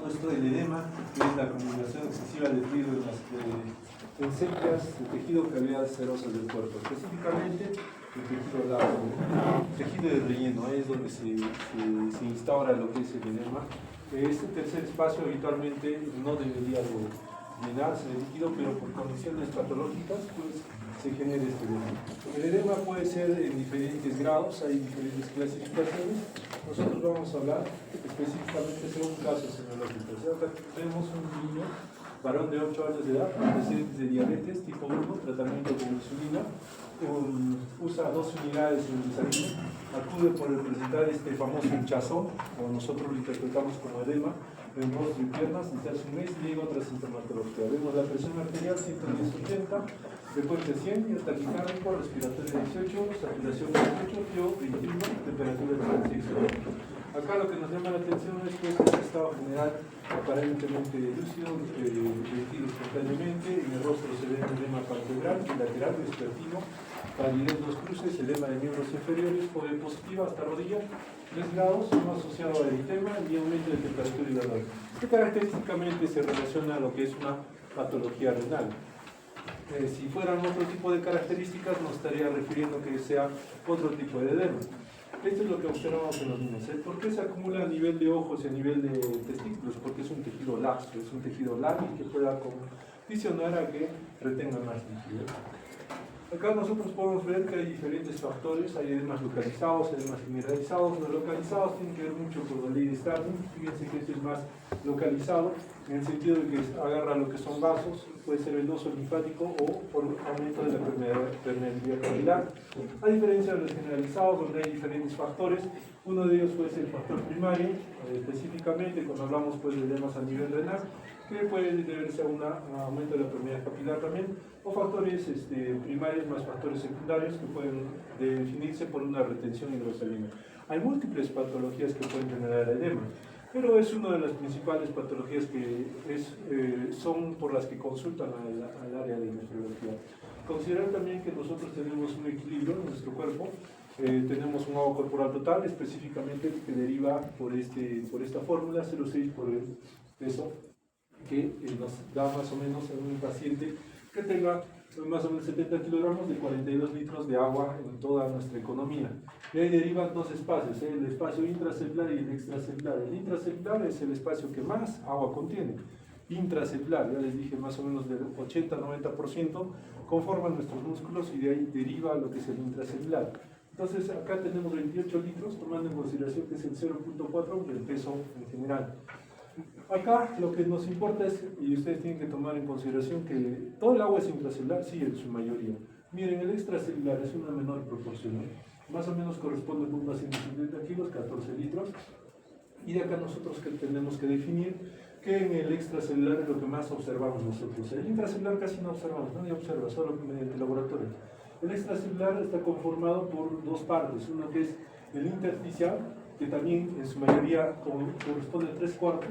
puesto el edema, que es la acumulación excesiva de fluido en septas de tejido cavidades serosas del cuerpo, específicamente el tejido largo, el tejido de relleno, ahí es donde se instaura lo que es el edema. Este tercer espacio habitualmente no debería llenarse de líquido, pero por condiciones patológicas pues, se genera este edema. El edema puede ser en diferentes grados, hay diferentes clasificaciones. Nosotros vamos a hablar específicamente según casos semiológicos. Acá tenemos un niño, varón de 8 años de edad, antecedentes de diabetes tipo 1, tratamiento con insulina, usa 2 unidades en el desayuno, acude por presentar este famoso hinchazón, o nosotros lo interpretamos como edema, en rostro y piernas, desde hace un mes llega otra sintomatología. Vemos la presión arterial 110/80, frecuencia 100, taquicárdico, respiratorio 18, saturación 18, frío 21, temperatura 36. Acá lo que nos llama la atención es que este estado general aparentemente lúcido, vertido espontáneamente, en el rostro se ve edema palpebral, bilateral, vespertino, palidez dos cruces, edema de miembros inferiores, OE positiva hasta rodilla, 3 grados, no asociado al eritema y aumento de temperatura y dolor. Que característicamente se relaciona a lo que es una patología renal. Si fueran otro tipo de características, nos estaría refiriendo que sea otro tipo de edema. Esto es lo que observamos en los niños. ¿Por qué se acumula a nivel de ojos y a nivel de testículos? Porque es un tejido laxo, es un tejido lábil que pueda condicionar a que retenga más líquido. Acá nosotros podemos ver que hay diferentes factores, hay edemas localizados, edemas generalizados. Los localizados tienen que ver mucho con la ley de Starling. Fíjense que este es más localizado, en el sentido de que agarra lo que son vasos, puede ser venoso linfático o por aumento de la permeabilidad capilar. A diferencia de los generalizados, donde hay diferentes factores, uno de ellos puede ser el factor primario, específicamente cuando hablamos pues, de edemas a nivel renal, que puede deberse a un aumento de la permeabilidad capilar también, o factores primarios más factores secundarios que pueden definirse por una retención hidrosalina. Hay múltiples patologías que pueden generar edema, pero es una de las principales patologías que son por las que consultan al área de nefrología. Considerar también que nosotros tenemos un equilibrio en nuestro cuerpo, tenemos un agua corporal total, específicamente que deriva por esta fórmula 0,6 por el peso, que nos da más o menos en un paciente que tenga más o menos 70 kilogramos de 42 litros de agua en toda nuestra economía. Y ahí derivan dos espacios, el espacio intracelular y el extracelular. El intracelular es el espacio que más agua contiene. Intracelular, ya les dije, más o menos del 80-90% conforman nuestros músculos y de ahí deriva lo que es el intracelular. Entonces acá tenemos 28 litros, tomando en consideración que es el 0,4 del peso en general. Acá lo que nos importa es, y ustedes tienen que tomar en consideración que todo el agua es intracelular, sí, en su mayoría. Miren, el extracelular es una menor proporción, ¿no? Más o menos corresponde con unos 150 kilos, 14 litros. Y de acá nosotros que tenemos que definir que en el extracelular es lo que más observamos nosotros. El intracelular casi no observamos, nadie observa, solo mediante laboratorio. El extracelular está conformado por dos partes, uno que es el intersticial, que también en su mayoría corresponde a 3/4,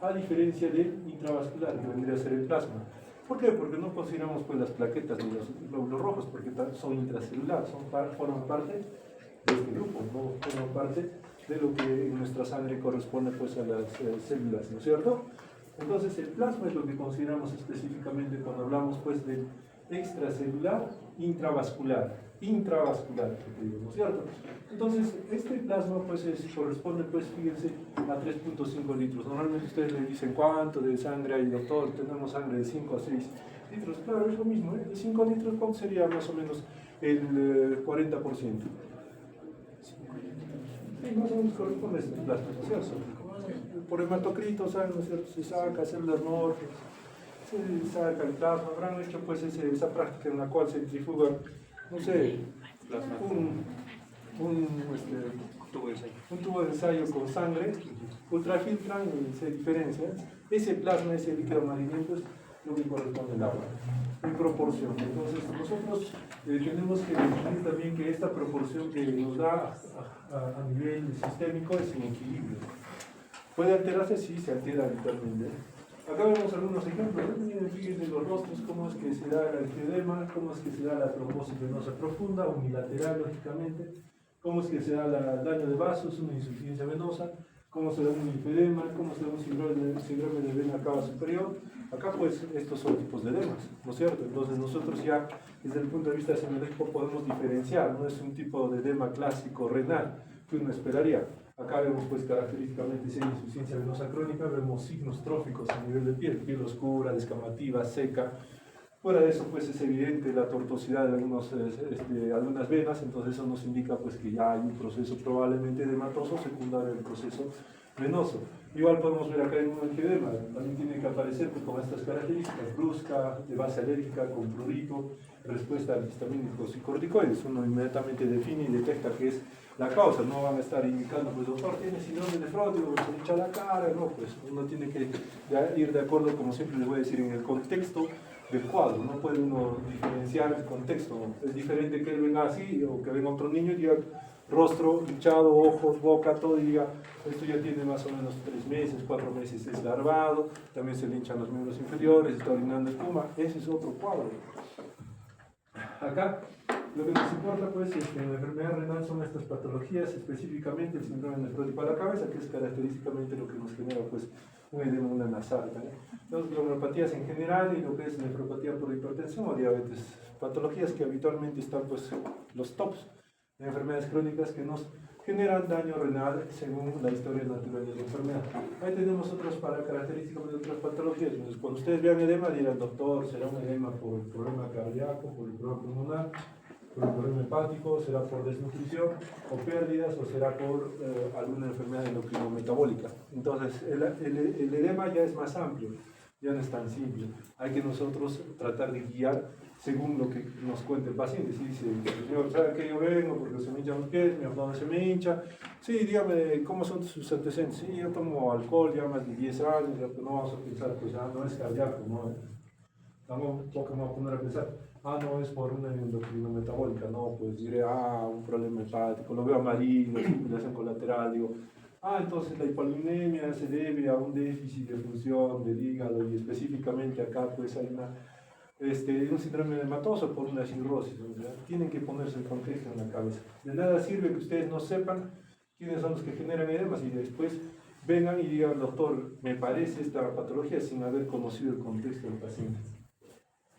a diferencia del intravascular, que vendría a ser el plasma. ¿Por qué? Porque no consideramos pues, las plaquetas ni los glóbulos rojos, porque son intracelulares, forman parte de este grupo, no forman parte de lo que en nuestra sangre corresponde pues, a las células, ¿no es cierto? Entonces el plasma es lo que consideramos específicamente cuando hablamos pues, del extracelular intravascular, ¿no es cierto? Entonces, este plasma pues corresponde, pues, fíjense, a 3,5 litros. Normalmente ustedes le dicen cuánto de sangre hay, doctor, tenemos sangre de 5 a 6 litros. Claro, es lo mismo, ¿eh? De 5 litros, ¿cuánto sería más o menos el 40%? Sí, más o menos corresponde a este plasma, ¿no es cierto? Por hematocrito, ¿saben? ¿No es cierto? Se saca células morfas, se saca el plasma. Habrán hecho pues esa práctica en la cual se centrifugan, no sé, un tubo de ensayo con sangre, ultrafiltran y se diferencia. Ese plasma, ese líquido amarillento es lo que corresponde al agua, en proporción. Entonces nosotros tenemos que definir también que esta proporción que nos da a nivel sistémico es en equilibrio. ¿Puede alterarse? Sí, se altera habitualmente. Acá vemos algunos ejemplos, ¿no? Miren, fíjense los rostros, cómo es que se da el angioedema, cómo es que se da la trombosis venosa profunda, unilateral lógicamente, cómo es que se da el daño de vasos, una insuficiencia venosa, cómo se da un linfedema, cómo se da un síndrome de vena cava superior. Acá pues estos son tipos de edemas, ¿no es cierto? Entonces nosotros ya desde el punto de vista semiológico podemos diferenciar, no es un tipo de edema clásico renal que uno esperaría. Acá vemos pues característicamente si hay insuficiencia venosa crónica, vemos signos tróficos a nivel de piel oscura, descamativa, seca. Fuera de eso pues es evidente la tortuosidad de algunas venas, entonces eso nos indica pues que ya hay un proceso probablemente edematoso secundario al proceso venoso. Igual podemos ver acá en un angioedema, también tiene que aparecer pues, con estas características, brusca, de base alérgica, con prurito, respuesta a antihistamínicos y corticoides. Uno inmediatamente define y detecta que es la causa, no van a estar indicando, pues doctor, tiene síndrome nefrótico, se le hincha la cara, no, pues uno tiene que ir de acuerdo, como siempre les voy a decir, en el contexto del cuadro, no puede uno diferenciar el contexto, ¿no? Es diferente que él venga así o que venga otro niño y diga rostro hinchado, ojos, boca, todo y diga esto ya tiene más o menos 3 meses, 4 meses, es larvado, también se le hinchan los miembros inferiores, está orinando espuma, ese es otro cuadro. Acá lo que nos importa pues es que en la enfermedad renal son estas patologías, específicamente el síndrome nefrótico a la cabeza, que es característicamente lo que nos genera pues un edema, una nasal. Las glomerulopatías en general y lo que es nefropatía por hipertensión o diabetes, patologías que habitualmente están pues los tops de enfermedades crónicas que nos generan daño renal según la historia natural de la enfermedad. Ahí tenemos otras características de otras patologías. Entonces, cuando ustedes vean edema dirán, doctor, ¿será un edema por el problema cardíaco, por el problema pulmonar, por el problema hepático, será por desnutrición o pérdidas o será por alguna enfermedad endocrino-metabólica? Entonces, el edema ya es más amplio, ya no es tan simple. Hay que nosotros tratar de guiar según lo que nos cuente el paciente. Si dice, señor, ¿sabe que yo vengo porque se me hinchan los pies, mi abdomen se me hincha? Sí, dígame, ¿cómo son sus antecedentes? Sí, yo tomo alcohol ya más de 10 años, ya, pues no vamos a pensar, pues ya no es cardíaco, ¿no? Tampoco me voy a poner a pensar, no, es por una endocrino metabólica, no, pues diré, un problema hepático, lo veo amarillo, circulación colateral, digo, entonces la hipolinemia se debe a un déficit de función del hígado y específicamente acá pues hay un síndrome hematoso por una cirrosis. Tienen que ponerse el contexto en la cabeza. De nada sirve que ustedes no sepan quiénes son los que generan edemas y después vengan y digan, doctor, me parece esta patología sin haber conocido el contexto del paciente.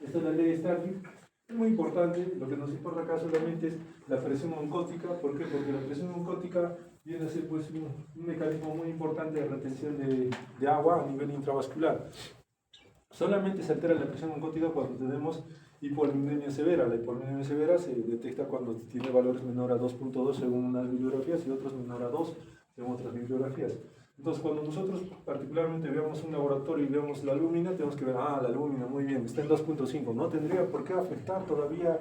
Esta es la ley de Starling. Es muy importante, lo que nos importa acá solamente es la presión oncótica. ¿Por qué? Porque la presión oncótica viene a ser pues, un mecanismo muy importante de retención de agua a nivel intravascular. Solamente se altera la presión oncótica cuando tenemos hipolinemia severa. La hipolinemia severa se detecta cuando tiene valores menores a 2.2 según unas bibliografías y otros menores a 2 según otras bibliografías. Entonces, cuando nosotros particularmente veamos un laboratorio y veamos la lúmina, tenemos que ver, la lúmina, muy bien, está en 2.5, no tendría por qué afectar todavía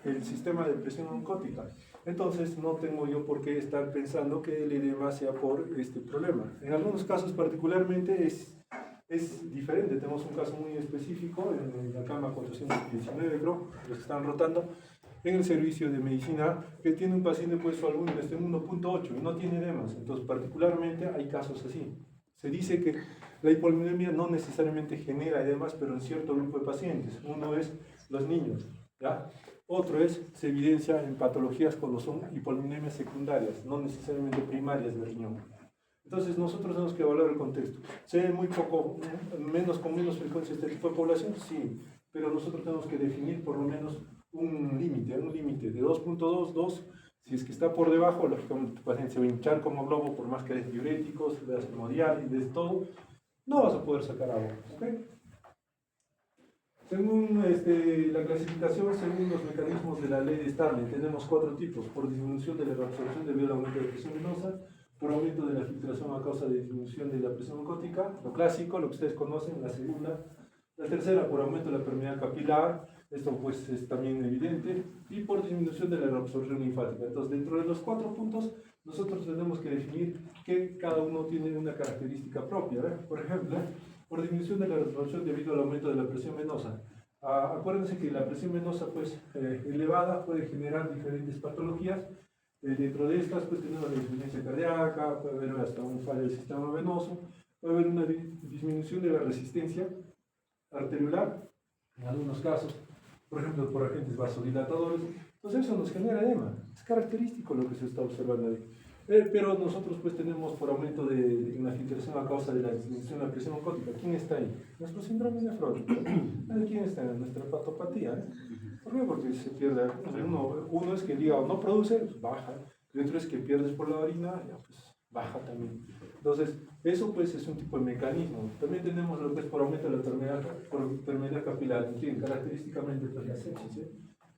el sistema de presión oncótica. Entonces, no tengo yo por qué estar pensando que el edema sea por este problema. En algunos casos particularmente es diferente. Tenemos un caso muy específico en la cama 419, creo, los que están rotando, en el servicio de medicina, que tiene un paciente pues su alumno en 1.8 y no tiene edemas. Entonces, particularmente hay casos así. Se dice que la hipolinemia no necesariamente genera edemas, pero en cierto grupo de pacientes. Uno es los niños, ¿ya? Otro es, se evidencia en patologías cuando son hipolinemias secundarias, no necesariamente primarias del riñón. Entonces nosotros tenemos que evaluar el contexto. ¿Se ve con menos frecuencia este tipo de población? Sí, pero nosotros tenemos que definir por lo menos un límite de 2.2, si es que está por debajo, lógicamente tu paciente se va a hinchar como globo por más que des diuréticos, le das hemodiálisis, todo, no vas a poder sacar agua, ¿ok? Según la clasificación, según los mecanismos de la ley de Starling, tenemos 4 tipos: por disminución de la reabsorción debido al aumento de la presión venosa, por aumento de la filtración a causa de disminución de la presión oncótica, lo clásico, lo que ustedes conocen, la segunda. La tercera, por aumento de la permeabilidad capilar, esto pues es también evidente, y por disminución de la reabsorción linfática. Entonces, dentro de los 4 puntos, nosotros tenemos que definir que cada uno tiene una característica propia. Por ejemplo, por disminución de la reabsorción debido al aumento de la presión venosa. Acuérdense que la presión venosa pues, elevada puede generar diferentes patologías. Dentro de estas pues tenemos la insuficiencia cardíaca, puede haber hasta un fallo del sistema venoso, puede haber una disminución de la resistencia arteriolar, en algunos casos, por ejemplo, por agentes vasodilatadores. Entonces eso nos genera edema. Es característico lo que se está observando ahí. Pero nosotros pues tenemos por aumento de una filtración a causa de la disminución de la presión oncótica. ¿Quién está ahí? Nuestro síndrome nefrótico. ¿Quién está en nuestra hepatopatía? ¿Por qué? Porque se pierde. Uno es que el hígado no produce, pues baja. Y otro es que pierdes por la orina, ya pues baja también. Entonces, eso pues es un tipo de mecanismo. También tenemos lo que es por aumento de la permeabilidad capilar. ¿Quién? Característicamente pues la sepsis.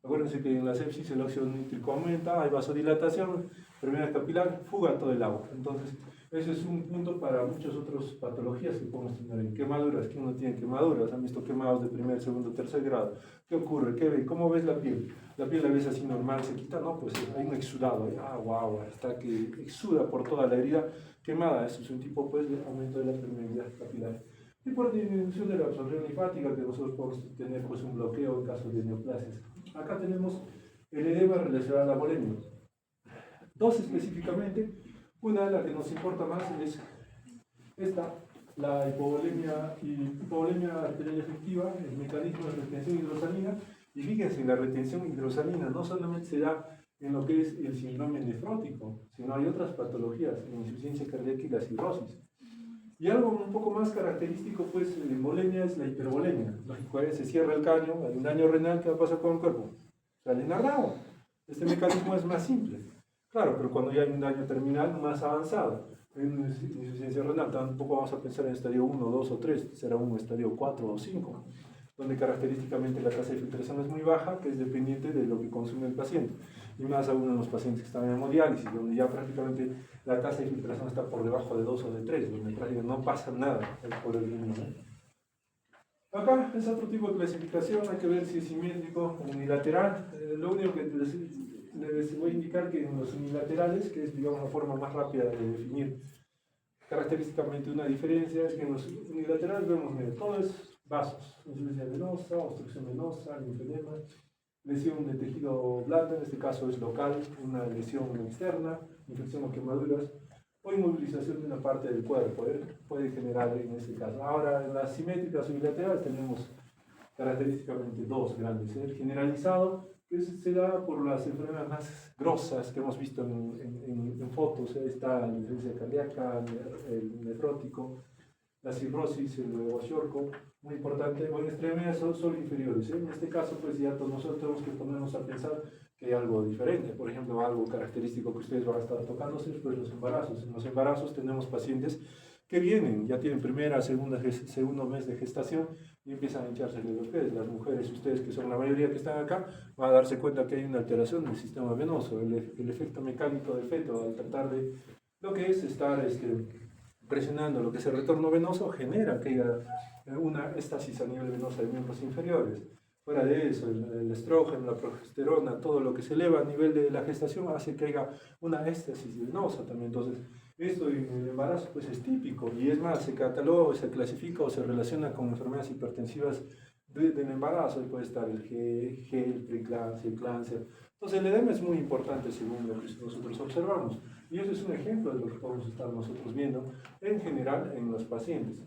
Acuérdense que en la sepsis el óxido nítrico aumenta, hay vasodilatación, permeabilidad capilar, fuga todo el agua. Entonces, ese es un punto para muchas otras patologías que podemos tener en quemaduras. ¿Quién no tiene quemaduras? ¿Han visto quemados de primer, segundo, tercer grado? ¿Qué ocurre? ¿Qué ve? ¿Cómo ves la piel? La piel la ves así normal, se quita, no, pues hay un exudado, wow, está que exuda por toda la herida quemada. Eso es un tipo pues de aumento de la permeabilidad capilar. Y por disminución de la absorción linfática, que nosotros podemos tener pues un bloqueo en caso de neoplasias. Acá tenemos el edema relacionado a la bulimia. Dos específicamente, una de las que nos importa más es esta, la hipovolemia arterial efectiva, el mecanismo de retención hidrosalina. Y fíjense, la retención hidrosalina no solamente se da en lo que es el síndrome nefrótico, sino hay otras patologías, la insuficiencia cardíaca y la cirrosis. Y algo un poco más característico, pues, en bulimia es la hipervolemia. Lógico, se cierra el caño, hay un daño renal, ¿qué va a pasar con el cuerpo? Sale narrado. Este mecanismo es más simple. Claro, pero cuando ya hay un daño terminal más avanzado, en una insuficiencia renal, tampoco vamos a pensar en estadio 1, 2 o 3, será un estadio 4 o 5, donde característicamente la tasa de filtración es muy baja, que es dependiente de lo que consume el paciente. Y más aún en los pacientes que están en hemodiálisis, donde ya prácticamente la tasa de filtración está por debajo de 2 o de 3, donde prácticamente no pasa nada por el riñón. Acá es otro tipo de clasificación, hay que ver si es simétrico o unilateral. Lo único que les voy a indicar que en los unilaterales, que es digamos la forma más rápida de definir característicamente una diferencia, es que en los unilaterales vemos, mira, todo es vasos, insuficiencia venosa, obstrucción venosa, linfedema, lesión de tejido blando, en este caso es local, una lesión externa, infección o quemaduras, o inmovilización de una parte del cuerpo, puede generar en este caso. Ahora, en las simétricas unilaterales tenemos característicamente dos grandes. El generalizado, que se da por las enfermedades más grosas que hemos visto en fotos. Está la insuficiencia cardíaca, el nefrótico, la cirrosis, el huevo muy importante, o en extremidades solo inferiores. En este caso, pues ya nosotros tenemos que ponernos a pensar que hay algo diferente. Por ejemplo, algo característico que ustedes van a estar tocándose, pues los embarazos. En los embarazos tenemos pacientes que vienen, ya tienen primera, segundo mes de gestación y empiezan a hincharse los pies. Las mujeres, ustedes que son la mayoría que están acá, van a darse cuenta que hay una alteración del sistema venoso. El efecto mecánico del feto al tratar de lo que es estar presionando lo que es el retorno venoso genera que haya una éstasis a nivel venoso de miembros inferiores. Fuera de eso, el estrógeno, la progesterona, todo lo que se eleva a nivel de la gestación hace que haya una éstasis venosa también. Entonces, esto en el embarazo pues es típico y es más, se cataloga, se clasifica o se relaciona con enfermedades hipertensivas del embarazo. Puede estar el el preeclampsia, eclampsia. Entonces, el edema es muy importante según lo que nosotros observamos. Y eso es un ejemplo de lo que podemos estar nosotros viendo en general en los pacientes.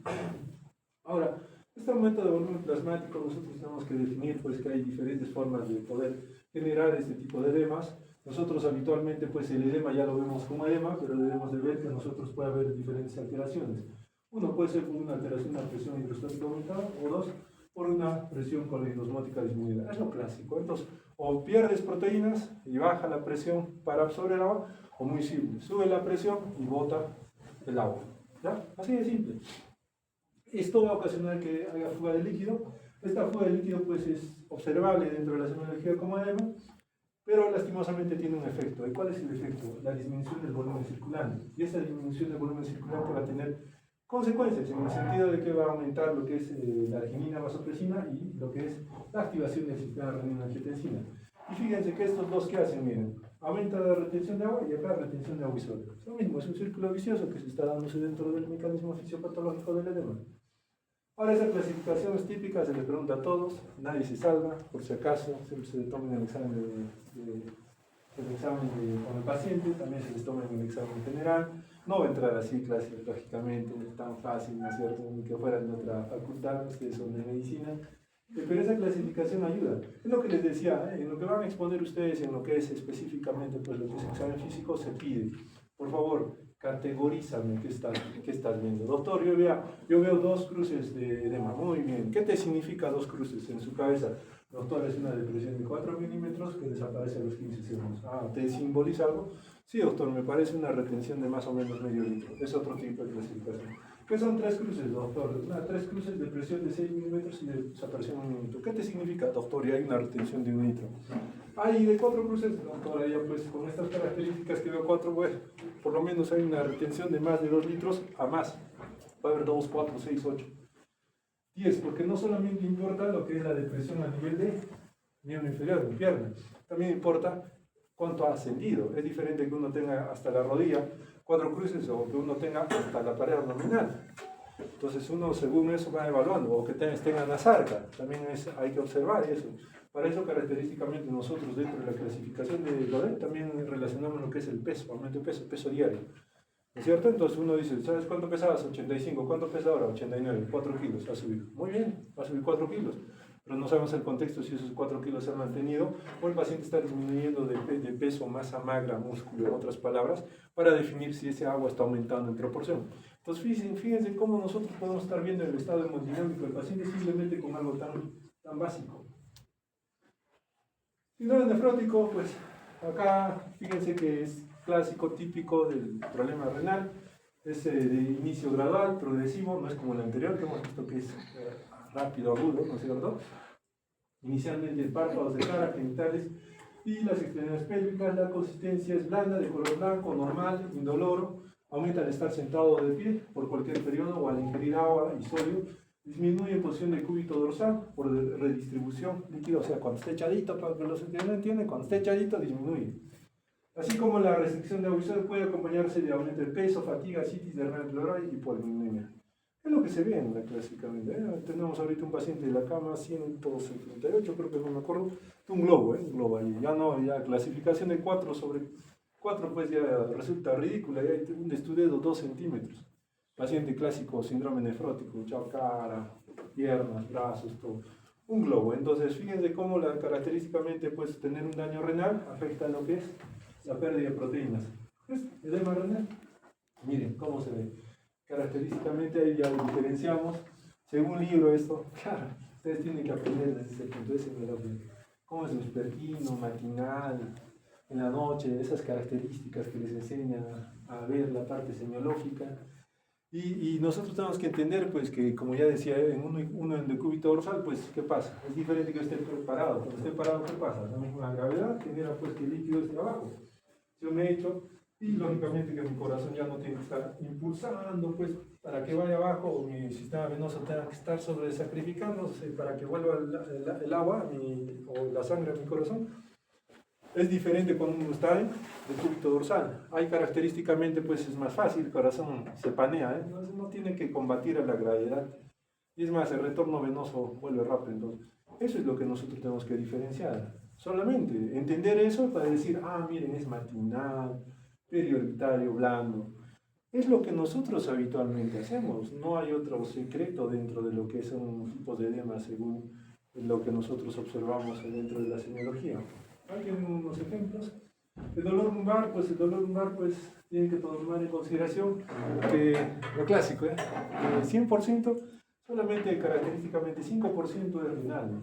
Ahora, este aumento de volumen plasmático nosotros tenemos que definir pues que hay diferentes formas de poder generar este tipo de edemas. Nosotros habitualmente pues el edema ya lo vemos como edema, pero debemos de ver que nosotros puede haber diferentes alteraciones. Uno puede ser por una alteración de la presión hidrostática aumentada, o dos, por una presión coleidosmótica disminuida. Es lo clásico. Entonces, o pierdes proteínas y baja la presión para absorber agua, o muy simple, sube la presión y bota el agua. ¿Ya? Así de simple. Esto va a ocasionar que haya fuga de líquido. Esta fuga de líquido pues es observable dentro de la semiología como edema, pero lastimosamente tiene un efecto. ¿Y cuál es el efecto? La disminución del volumen circulante. Y esa disminución del volumen circulante va a tener consecuencias en el sentido de que va a aumentar lo que es la arginina vasopresina y lo que es la activación del sistema renina-angiotensina. Y fíjense que estos dos que hacen, miren, aumenta la retención de agua y acá retención de agua y sólido. Es lo mismo, es un círculo vicioso que se está dándose dentro del mecanismo fisiopatológico del edema. Ahora, esa clasificación es típica, se le pregunta a todos, nadie se salva, por si acaso, siempre se le toma en el examen con el paciente, también se les toma en el examen general. No va a entrar así clase, lógicamente, tan fácil, ¿no es cierto?, ni que fueran de otra facultad, ustedes son de medicina. Pero esa clasificación ayuda. Es lo que les decía, en lo que van a exponer ustedes, en lo que es específicamente pues, lo que es examen físico, se pide Por favor, categorízame qué estás viendo. Doctor, yo veo dos cruces de edema. Muy bien. ¿Qué te significa dos cruces en su cabeza? Doctor, es una depresión de 4 milímetros que desaparece a los 15 segundos. Ah, ¿te simboliza algo? Sí, doctor, me parece una retención de más o menos medio litro. Es otro tipo de clasificación. ¿Qué son tres cruces, doctor? Tres cruces de presión de 6 milímetros y de desaparición de 1 minuto. ¿Qué te significa, doctor? Y hay una retención de 1 litro. Ah, y de 4 cruces, doctor, ya pues con estas características que veo 4, bueno, por lo menos hay una retención de más de 2 litros a más. Va a haber 2, 4, 6, 8, 10, porque no solamente importa lo que es la depresión a nivel de miembro inferior, de pierna, también importa cuánto ha ascendido. Es diferente que uno tenga hasta la rodilla 4 cruces o que uno tenga hasta la pared abdominal. Entonces uno según eso va evaluando, o que tengan la sarca, también hay que observar eso. Para eso característicamente nosotros dentro de la clasificación de Lodet también relacionamos lo que es el peso, aumento de peso diario. ¿No es cierto? Entonces uno dice, ¿sabes cuánto pesabas? 85, ¿cuánto pesa ahora? 89, 4 kilos, ha subido. Muy bien, va a subir 4 kilos. Pero no sabemos el contexto si esos 4 kilos se han mantenido o el paciente está disminuyendo de peso, masa magra, músculo, en otras palabras, para definir si ese agua está aumentando en proporción. Entonces fíjense cómo nosotros podemos estar viendo el estado hemodinámico del paciente simplemente con algo tan básico. Síndrome nefrótico, pues acá fíjense que es clásico, típico del problema renal. Es de inicio gradual, progresivo, no es como el anterior que hemos visto que es rápido, agudo, ¿no es cierto? Inicialmente párpados de cara, genitales y las extremidades pélvicas. La consistencia es blanda, de color blanco, normal, indoloro. Aumenta al estar sentado de pie por cualquier periodo o al ingerir agua y sodio. Disminuye en posición del cúbito dorsal por redistribución líquida, o sea, cuando esté echadito, para que los que no entienden, cuando esté echadito disminuye. Así como la restricción de agua y sodio puede acompañarse de aumento de peso, fatiga, citis, derrame pleural y hipolimnemia. Es lo que se ve en la clásicamente. Tenemos ahorita un paciente de la cama 178, creo que no me acuerdo, un globo ahí. Ya clasificación de 4 sobre 4 pues ya resulta ridícula, ya hay un estudio de 2 centímetros. Paciente clásico, síndrome nefrótico, cara, piernas, brazos, todo. Un globo. Entonces, fíjense cómo característicamente pues, tener un daño renal afecta lo que es la pérdida de proteínas. ¿Es edema renal? Miren cómo se ve. Característicamente ahí ya lo diferenciamos. Según libro esto, claro, ustedes tienen que aprender desde ese punto de semiología. Cómo es vespertino, matinal, en la noche, esas características que les enseñan a ver la parte semiológica. Y nosotros tenemos que entender, pues, que como ya decía, en uno en decúbito dorsal, pues, ¿qué pasa? Es diferente que esté parado. Cuando esté parado, ¿qué pasa? La misma gravedad genera, pues, que el líquido esté abajo. Yo me echo, y lógicamente que mi corazón ya no tiene que estar impulsando, pues, para que vaya abajo, o mi sistema venoso tenga que estar sacrificándose para que vuelva el agua o la sangre a mi corazón. Es diferente cuando uno está en decúbito dorsal. Ahí característicamente pues es más fácil, el corazón se panea, entonces no tiene que combatir a la gravedad. Y es más, el retorno venoso vuelve rápido. Entonces, eso es lo que nosotros tenemos que diferenciar. Solamente entender eso para decir, miren, es matinal, prioritario, blando. Es lo que nosotros habitualmente hacemos. No hay otro secreto dentro de lo que son tipos de edema según lo que nosotros observamos dentro de la semiología. Aquí hay unos ejemplos. El dolor lumbar, pues tienen que tomar en consideración que lo clásico, 100%, solamente característicamente 5% es renal.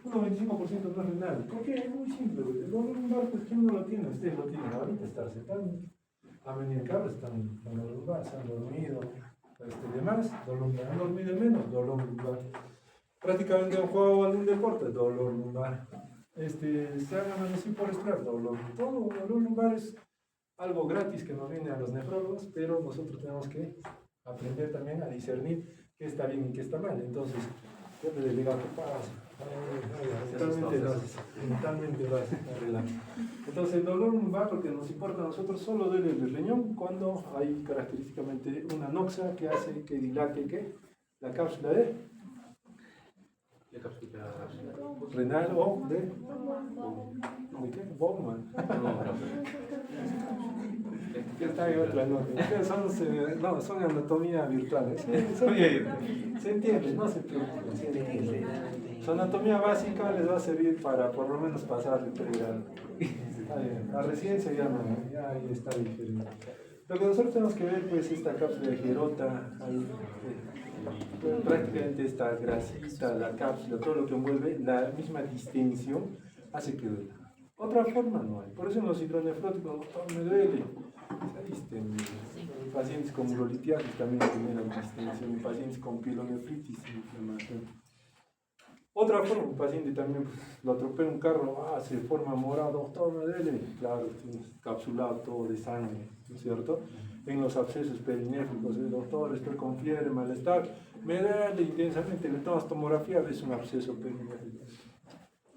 Un 95% no es renal. ¿Por qué? Es muy simple. El dolor lumbar, pues ¿quién no lo tiene? Ustedes lo tienen ahorita, estar sentado. A venir carros están con dolor lumbar, se han dormido, demás, dolor lumbar, han dormido menos, dolor lumbar. Prácticamente han jugado algún deporte, dolor lumbar. Se hagan así por respirar, dolor lumbar es algo gratis que nos viene a los nefrólogos, pero nosotros tenemos que aprender también a discernir qué está bien y qué está mal. Entonces, yo le digo, ¿qué pasa? Mentalmente lo hace, Entonces, el dolor lumbar, lo que nos importa a nosotros, solo duele el riñón cuando hay característicamente una anoxia que hace que dilate la cápsula renal o de Bowman. ¿Qué está ahí otra nota? Son anatomía virtual. Se entiende, no se preocupen. Su anatomía básica les va a servir para por lo menos pasar el pregrado. La residencia ya no, ya ahí está diferente. Lo que nosotros tenemos que ver, pues, esta cápsula de Gerota, ahí, prácticamente esta grasita, la cápsula, todo lo que envuelve, la misma distensión hace que duela. Otra forma no hay. Por eso en los hidronefróticos, doctor, me duele. Está distendido. En pacientes con urolitiasis también generan distensión. En pacientes con pielonefritis, inflamación. Otra forma, un paciente también pues, lo atropella un carro, se forma morado, doctor, me duele. Claro, tienes capsulado todo de sangre, ¿no es cierto? En los abscesos perinéfricos, el doctor, estoy con fiebre, malestar, me duele intensamente, le tomas tomografía, ves un absceso perinéfrico.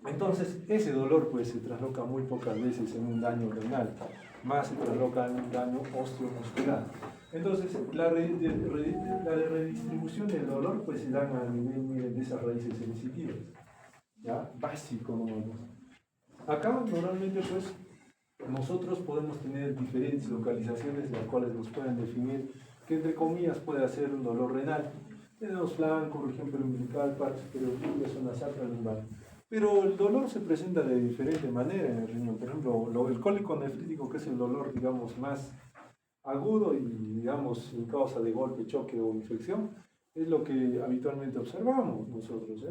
Entonces, ese dolor pues se trasloca muy pocas veces en un daño renal, más se trasloca en un daño osteomuscular. Entonces, la redistribución del dolor pues se dan a nivel, miren, de esas raíces sensitivas, ¿ya? Básico, ¿no? Acá, normalmente pues, nosotros podemos tener diferentes localizaciones las cuales nos pueden definir que entre comillas puede ser un dolor renal. Tenemos flanco, región umbilical, parte superior, zona sacra, lumbar. Pero el dolor se presenta de diferente manera en el riñón. Por ejemplo, el cólico nefrítico, que es el dolor, digamos, más agudo y, digamos, en causa de golpe, choque o infección, es lo que habitualmente observamos nosotros.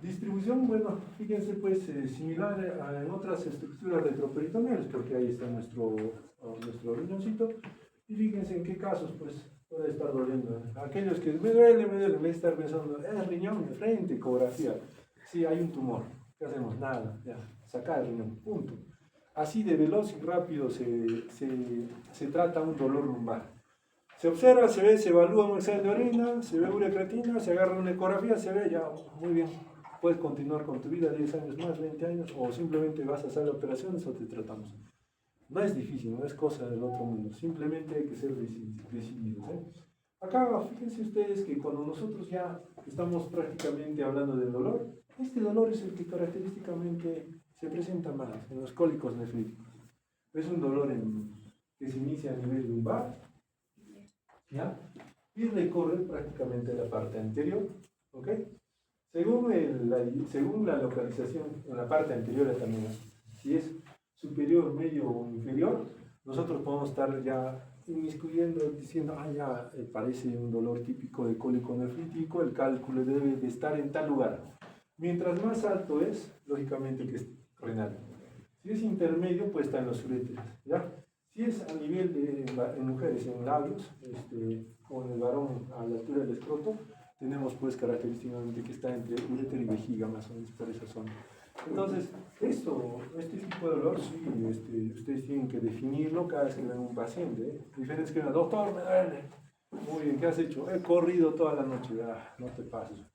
Distribución, bueno, fíjense, pues, similar en otras estructuras retroperitoneales, porque ahí está nuestro riñoncito, y fíjense en qué casos, pues, puede estar doliendo. Aquellos que me duele, en vez de estar pensando, riñón de frente, ecografía. Sí, hay un tumor. ¿Qué hacemos? Nada, ya, sacar el riñón, punto. Así de veloz y rápido se trata un dolor lumbar. Se observa, se ve, se evalúa un examen de orina, se ve ureacreatina, se agarra una ecografía, se ve, ya, muy bien. Puedes continuar con tu vida 10 años más, 20 años, o simplemente vas a hacer operaciones o te tratamos. No es difícil, no es cosa del otro mundo, simplemente hay que ser decididos. Acá, fíjense ustedes que cuando nosotros ya estamos prácticamente hablando del dolor, este dolor es el que característicamente se presenta más en los cólicos nefríticos. Es un dolor que se inicia a nivel lumbar, ¿ya? Y recorre prácticamente la parte anterior, ¿ok? Según la localización, en la parte anterior también, si es superior, medio o inferior, nosotros podemos estar ya inmiscuyendo, diciendo, ya parece un dolor típico de cólico nefrítico, el cálculo debe de estar en tal lugar. Mientras más alto es, lógicamente que es renal. Si es intermedio, pues está en los uréteres, ¿ya? Si es a nivel en mujeres, en labios, o en el varón a la altura del escroto, tenemos pues característicamente que está entre uréter y vejiga, más o menos por esa zona. Entonces, este tipo de dolor, sí, ustedes tienen que definirlo cada vez que ven un paciente. Diferentes que digan, doctor, me duele. Muy bien, ¿qué has hecho? He corrido toda la noche. No te pases.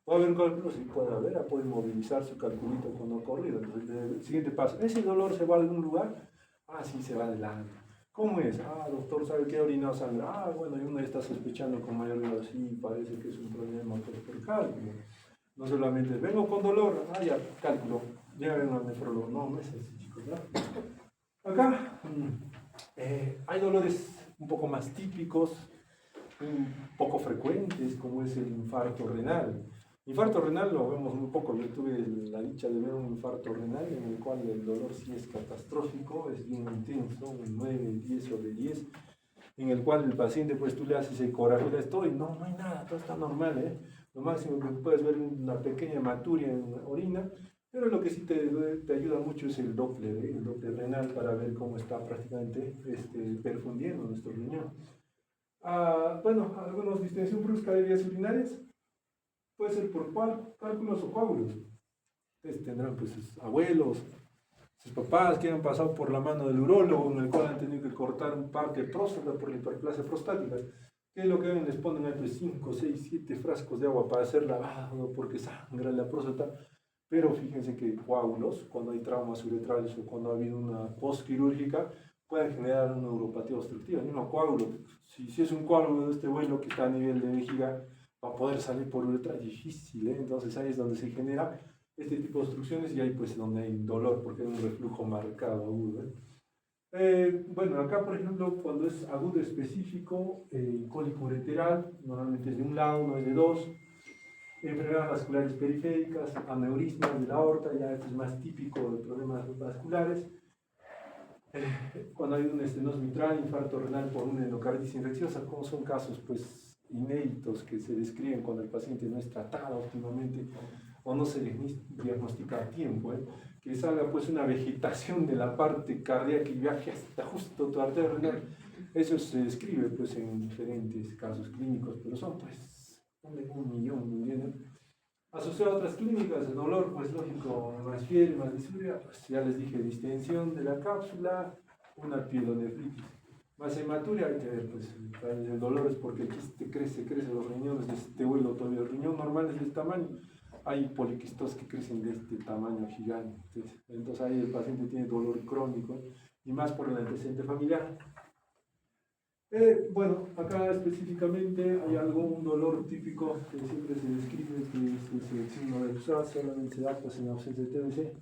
¿Puede haber un cálculo? Sí, puede haber. Puede movilizar su calculito cuando ha corrido. Entonces, el siguiente paso, ¿ese dolor se va a algún lugar? Sí, se va adelante. ¿Cómo es? Doctor, ¿sabe qué ha orinado sangre? Bueno, y uno está sospechando con mayor grado, sí, parece que es un problema por cálculo. No solamente, vengo con dolor, ya, cálculo, llega al nefrólogo. No es así, chicos, ¿no? Acá hay dolores un poco más típicos, un poco frecuentes, como es el infarto renal. Infarto renal lo vemos muy poco. Yo tuve la dicha de ver un infarto renal en el cual el dolor sí es catastrófico, es bien intenso, un 9, 10 sobre 10, en el cual el paciente, pues tú le haces ecografía, y no hay nada, todo está normal, Lo máximo que puedes ver es una pequeña hematuria en la orina, pero lo que sí te ayuda mucho es el Doppler renal, para ver cómo está prácticamente perfundiendo nuestro riñón. Bueno, algunos distensión brusca de vías urinarias, puede ser por cálculos o coágulos. Ustedes tendrán pues sus abuelos, sus papás que han pasado por la mano del urólogo, en el cual han tenido que cortar un par de próstata por la hiperplasia prostática. ¿Qué es lo que ven? Les ponen ahí pues 5, 6, 7 frascos de agua para hacer lavado porque sangra la próstata. Pero fíjense que coágulos, cuando hay traumas uretrales o cuando ha habido una postquirúrgica, pueden generar una neuropatía obstructiva. El mismo coágulo, si es un coágulo de este vuelo que está a nivel de vejiga, va a poder salir por uretra, difícil, Entonces ahí es donde se genera este tipo de obstrucciones y ahí pues donde hay dolor, porque hay un reflujo marcado, agudo. Bueno, acá por ejemplo, cuando es agudo específico, cólico ureteral, normalmente es de un lado, no es de dos. Enfermedades vasculares periféricas, aneurismas de la aorta, ya esto es más típico de problemas vasculares. Cuando hay una estenosis mitral, infarto renal por una endocarditis infecciosa, como son casos pues inéditos que se describen cuando el paciente no es tratado óptimamente o no se diagnostica a tiempo, que salga pues una vegetación de la parte cardíaca y viaje hasta justo tu arteria renal. Eso se describe pues en diferentes casos clínicos, pero son pues un millón. Asociado a otras clínicas, el dolor, pues lógico, más fiebre, más disuria, pues ya les dije, distensión de la cápsula, una pielonefritis. Más hematuria, hay que ver, pues el dolor es porque el quiste crece los riñones, de este vuelo todavía. El riñón normal es de este tamaño, hay poliquistos que crecen de este tamaño gigante. Entonces ahí el paciente tiene dolor crónico, y más por el antecedente familiar. Bueno, acá específicamente hay un dolor típico que siempre se describe, que es el signo de Psa, solamente se da pues, en ausencia de TBC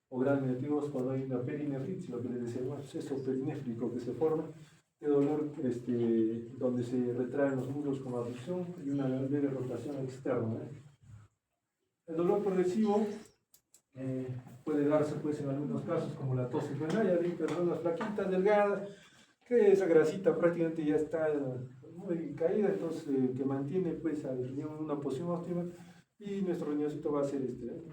o gran negativos cuando hay una perinefritis, lo que les decía, un absceso perinéfrico que se forma, de dolor donde se retraen los muslos con abducción y una leve rotación externa. El dolor progresivo puede darse pues, en algunos casos como la tos renal, ya vi personas flaquitas, delgadas, que esa grasita prácticamente ya está muy caída, entonces que mantiene pues al riñón en una posición óptima, y nuestro riñoncito va a hacer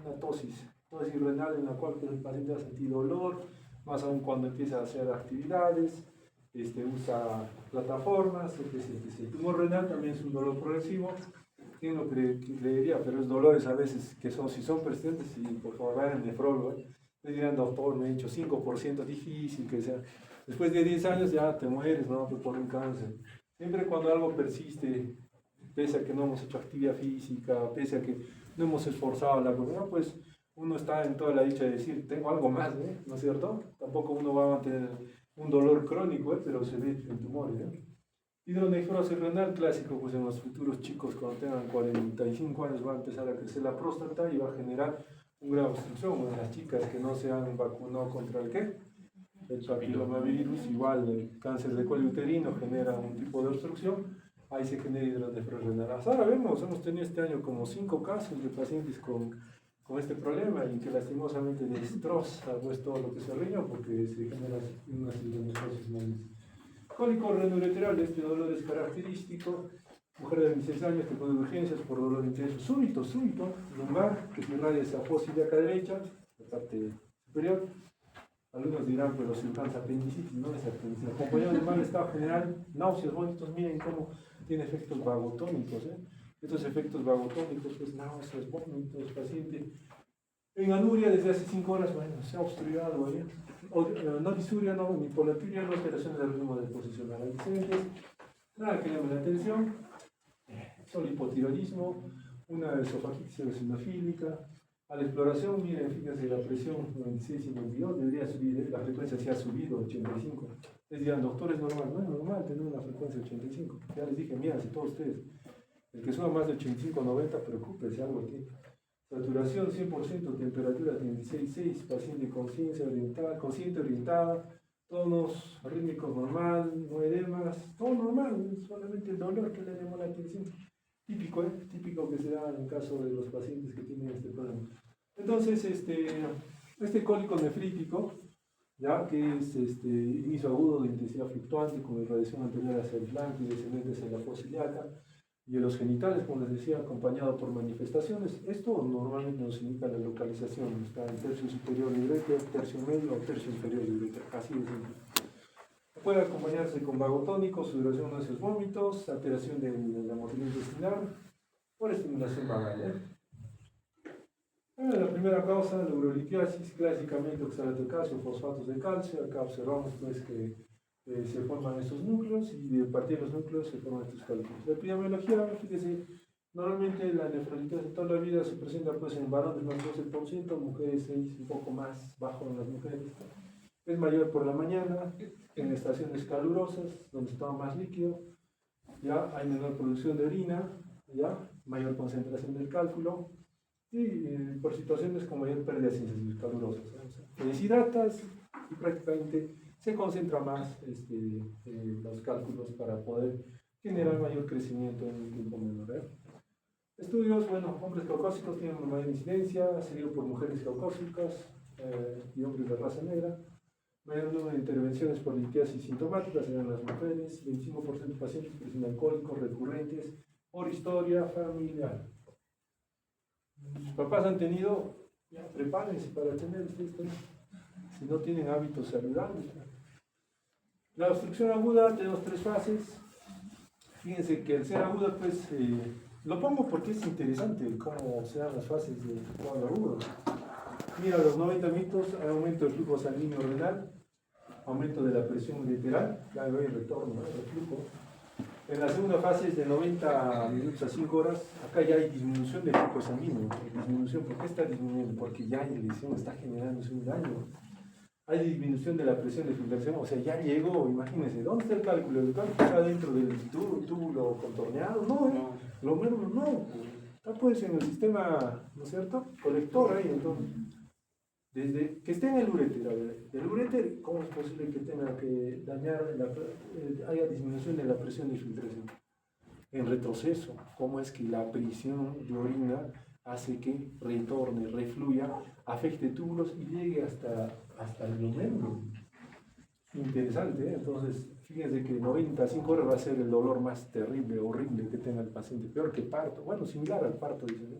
una tosis renal en la cual pues, el paciente va a sentir dolor, más aún cuando empieza a hacer actividades, usa plataformas, etc. El tumor renal también es un dolor progresivo, tiene lo que creería, pero es dolores a veces que son, si son persistentes, y por favor vayan al nefrólogo, me dirán, doctor, me he dicho 5% difícil que sea. Después de 10 años ya te mueres, ¿no? Por un cáncer. Siempre cuando algo persiste, pese a que no hemos hecho actividad física, pese a que no hemos esforzado la comida, pues uno está en toda la dicha de decir, tengo algo más, ¿no es cierto? Tampoco uno va a mantener un dolor crónico, pero se ve en tumores, ¿eh? Hidronefrosis renal clásico, pues en los futuros chicos cuando tengan 45 años va a empezar a crecer la próstata y va a generar una gran obstrucción. En las chicas que no se han vacunado contra el ¿qué? El papilomavirus, igual el cáncer de cuello uterino genera un tipo de obstrucción, ahí se genera hidronefrosis renal. Ahora hemos tenido este año como 5 casos de pacientes con este problema y que lastimosamente destroza pues, todo lo que es el riñón porque se genera una hidronefrosis renal. Cólico renoureteral, este dolor es característico. Mujer de 26 años que pone urgencias por dolor intenso súbito, lumbar, que se irradia esa fosa ilíaca derecha, la parte superior. Algunos dirán, pero si alcanza apendicitis, no es apendicitis. Acompañado de mal estado general, náuseas, vómitos, miren cómo tiene efectos vagotónicos. Estos efectos vagotónicos, pues náuseas, vómitos, paciente. En anuria desde hace 5 horas, bueno, se ha obstruido, no disuria, no unipolaturia, no alteraciones del ritmo de posición adolescentes, nada que llame la atención, solo hipotiroidismo, una esofagitis eosinofílica. A la exploración, miren, fíjense, la presión 96 y 92 debería subir, la frecuencia se ha subido 85. Les dirán, doctor, es normal, no es normal tener una frecuencia 85. Ya les dije, miren, si todos ustedes, el que suba más de 85 90, preocúpese, algo aquí. Saturación 100%, temperatura 36,6, paciente consciente orientada, tonos rítmicos normal, no edemas, todo normal, solamente el dolor que le llamó la atención. Típico, típico que se da en el caso de los pacientes que tienen este problema. Entonces, este cólico nefrítico, ya que es inicio agudo de intensidad fluctuante con irradiación anterior hacia el flanco y descendente hacia la fosa ilíaca y en los genitales, como les decía, acompañado por manifestaciones. Esto normalmente nos indica la localización, está en tercio superior de uretra, tercio medio o tercio inferior de uretra, así de simple. Puede acompañarse con vagotónico, sudoración, náuseas, vómitos, alteración de la motilidad intestinal por estimulación vagal. La primera causa, la urolitiasis, clásicamente oxalato de calcio, fosfatos de calcio. Acá observamos pues que se forman estos núcleos y de partir de los núcleos se forman estos cálculos. La epidemiología, fíjese, normalmente la nefrolitiasis de toda la vida se presenta pues en varones más 12%, mujeres 6, un poco más bajo en las mujeres. Es mayor por la mañana, en estaciones calurosas, donde se toma más líquido, ya hay menor producción de orina, ya mayor concentración del cálculo, y por situaciones con mayor pérdida de sensaciones calurosas. Te deshidratas y prácticamente se concentra más los cálculos para poder generar mayor crecimiento en un tiempo menor. Estudios, bueno, hombres caucásicos tienen una mayor incidencia, seguido por mujeres caucásicas y hombres de raza negra. Mayor número de intervenciones por litiasis sintomáticas en las mujeres, 25% de pacientes presentan alcohólicos recurrentes por historia familiar. Sus papás han tenido, ya prepárense para tener ustedes también, si no tienen hábitos saludables. La obstrucción aguda tenemos 3 fases. Fíjense que al ser aguda, pues, lo pongo porque es interesante cómo se dan las fases de cuadro agudo. Mira, a los 90 minutos hay aumento del flujo sanguíneo renal, aumento de la presión lateral, ya hay retorno, ¿no?, del flujo. En la segunda fase es de 90 minutos a 5 horas, acá ya hay disminución del flujo sanguíneo. Disminución, ¿por qué está disminuyendo? Porque ya hay lesión, está generándose un daño. Hay disminución de la presión de filtración, o sea, ya llegó, imagínense, ¿dónde está el cálculo? ¿El cálculo está dentro del túbulo contorneado? No, lo menos no. Está pues en el sistema, ¿no es cierto?, colector ahí, entonces. Desde que esté en el uréter, el uréter, ¿cómo es posible que tenga que dañar, haya disminución de la presión de filtración? En retroceso, ¿cómo es que la presión de orina hace que retorne, refluya, afecte túbulos y llegue hasta el miembro? Interesante, ¿eh? Entonces, fíjense que 95 horas va a ser el dolor más terrible, horrible que tenga el paciente, peor que parto, bueno, similar al parto, dicen, ¿no?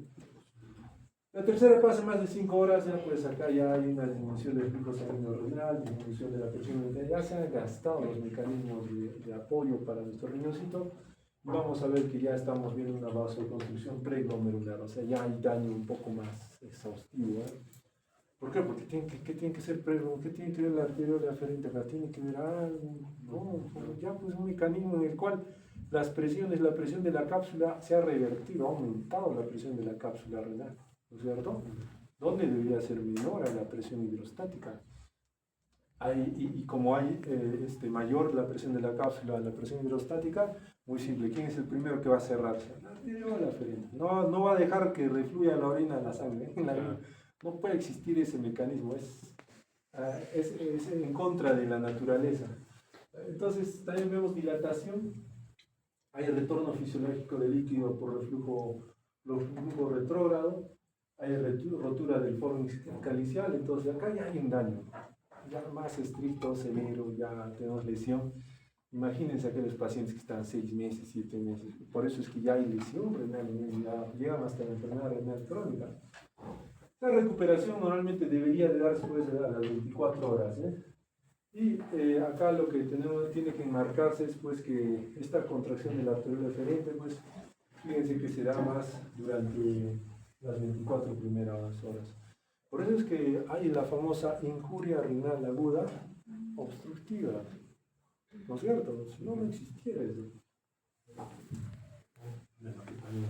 La tercera fase, más de 5 horas, ya pues acá ya hay una disminución del flujo sanguíneo renal, disminución de la presión arterial, ya se han gastado los mecanismos de apoyo para nuestro riñoncito. Vamos a ver que ya estamos viendo una vasoconstricción preglomerular, o sea, ya hay daño un poco más exhaustivo, ¿eh? ¿Por qué? Porque ¿qué tiene que ser preglomerular? ¿Qué tiene que ver la arteriola aferente acá? ¿Tiene que ver algo? No, ya pues un mecanismo en el cual las presiones, la presión de la cápsula se ha revertido, ha aumentado la presión de la cápsula renal, ¿no es cierto? ¿Dónde debería ser menor a la presión hidrostática? Y como hay mayor la presión de la cápsula a la presión hidrostática, muy simple, ¿quién es el primero que va a cerrarse? La arteriola aferente. No va a dejar que refluya la orina a la sangre. No puede existir ese mecanismo, es en contra de la naturaleza. Entonces, también vemos dilatación, hay retorno fisiológico de líquido por reflujo retrógrado, hay rotura del fornix calicial, entonces acá ya hay un daño, ya más estricto, severo, ya tenemos lesión. Imagínense aquellos pacientes que están 6 meses, 7 meses, por eso es que ya hay lesión renal, ya llegan hasta la enfermedad renal crónica. La recuperación normalmente debería de darse pues a las 24 horas, ¿eh? Y acá lo que tiene que enmarcarse es pues que esta contracción de la arteriola aferente, pues fíjense que se da más durante las 24 primeras horas. Por eso es que hay la famosa injuria renal aguda obstructiva, ¿no es cierto? Si no, no existiera eso.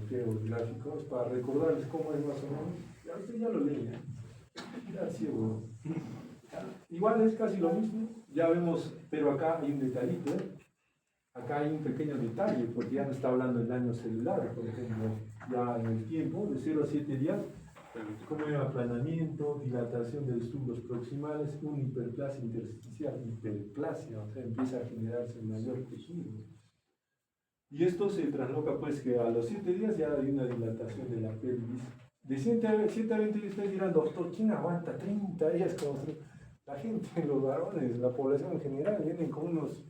Los gráficos para recordarles cómo es más o menos. Ya usted ya lo lee, ya ciego. Igual es casi lo mismo, ya vemos, pero acá hay un detallito, ¿eh? Acá hay un pequeño detalle, porque ya no está hablando del daño celular, por ejemplo, ya en el tiempo, de 0 a 7 días, como hay aplanamiento, dilatación de los túbulos proximales, una hiperplasia intersticial, hiperplasia, o sea, empieza a generarse un mayor tejido. Y esto se trasloca pues que a los 7 días ya hay una dilatación de la pelvis. De 7 a 20 días ustedes dirán, doctor, ¿quién aguanta 30 días? La gente, los varones, la población en general, vienen con unos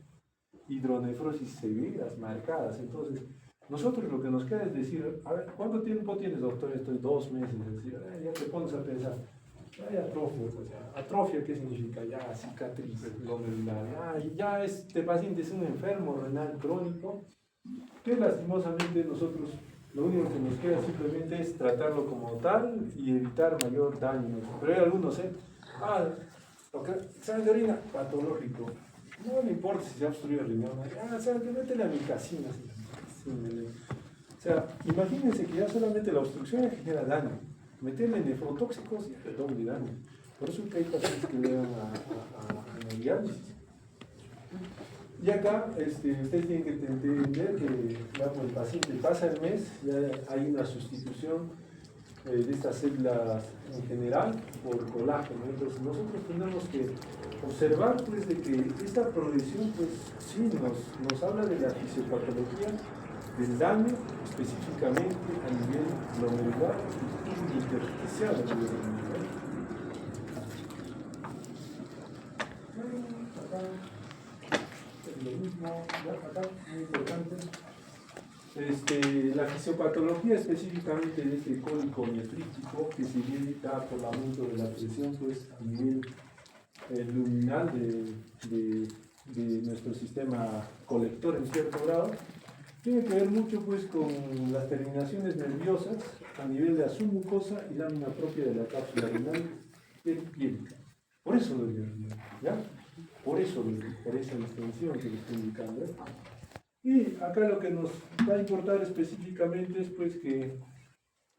hidronefrosis severas, marcadas. Entonces, nosotros lo que nos queda es decir, a ver, ¿cuánto tiempo tienes, doctor? Estoy 2 meses. Es decir, ya te pones a pensar, hay atrofia, pues, atrofia, ¿qué significa? Ya cicatriz glomerular, ya este paciente es un enfermo renal crónico, que lastimosamente nosotros lo único que nos queda simplemente es tratarlo como tal y evitar mayor daño. Pero hay algunos, examen de orina patológico, no le importa si se ha obstruido el riñón, ¿sabes qué? Métele amicacina. O sea, imagínense que ya solamente la obstrucción genera daño, meterle nefrotóxicos y el doble daño. Por eso es que hay pacientes que llegan a diálisis. Y acá ustedes tienen que entender que digamos, el paciente pasa el mes, ya hay una sustitución de estas células en general por colágeno. Entonces nosotros tenemos que observar pues, de que esta progresión pues, sí nos habla de la fisiopatología del daño específicamente a nivel glomerular y intersticial a nivel glomerular. Acá es lo mismo, ¿ya? Acá, muy importante. La fisiopatología específicamente de este cólico nefrítico que se da por el aumento de la presión pues, a nivel luminal de nuestro sistema colector en cierto grado, tiene que ver mucho pues, con las terminaciones nerviosas a nivel de la submucosa y lámina propia de la cápsula renal peripiélica. Por eso lo digo, ¿ya? Por eso, por esa distinción que le estoy indicando. Y acá lo que nos va a importar específicamente es pues, que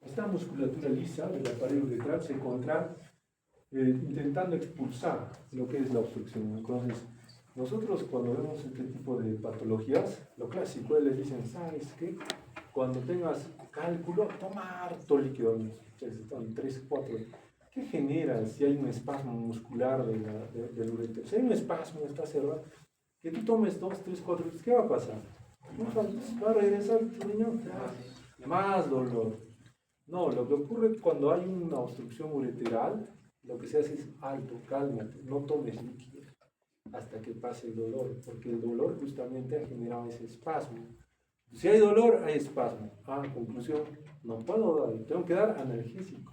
esta musculatura lisa de la pared uretral se contrae intentando expulsar lo que es la obstrucción. Entonces, nosotros cuando vemos este tipo de patologías, lo clásico, les dicen, ¿sabes qué? Cuando tengas cálculo, toma harto líquido, 3, 4. ¿Qué genera si hay un espasmo muscular del ureter? Si hay un espasmo, está cerrado, que tú tomes 2, 3, 4, ¿qué va a pasar? Va a regresar tu riñón, más dolor. No, lo que ocurre cuando hay una obstrucción ureteral, lo que se hace es alto, cálmate, no tomes líquido hasta que pase el dolor, porque el dolor justamente ha generado ese espasmo. Si hay dolor, hay espasmo. Conclusión, no puedo dar, tengo que dar analgésico.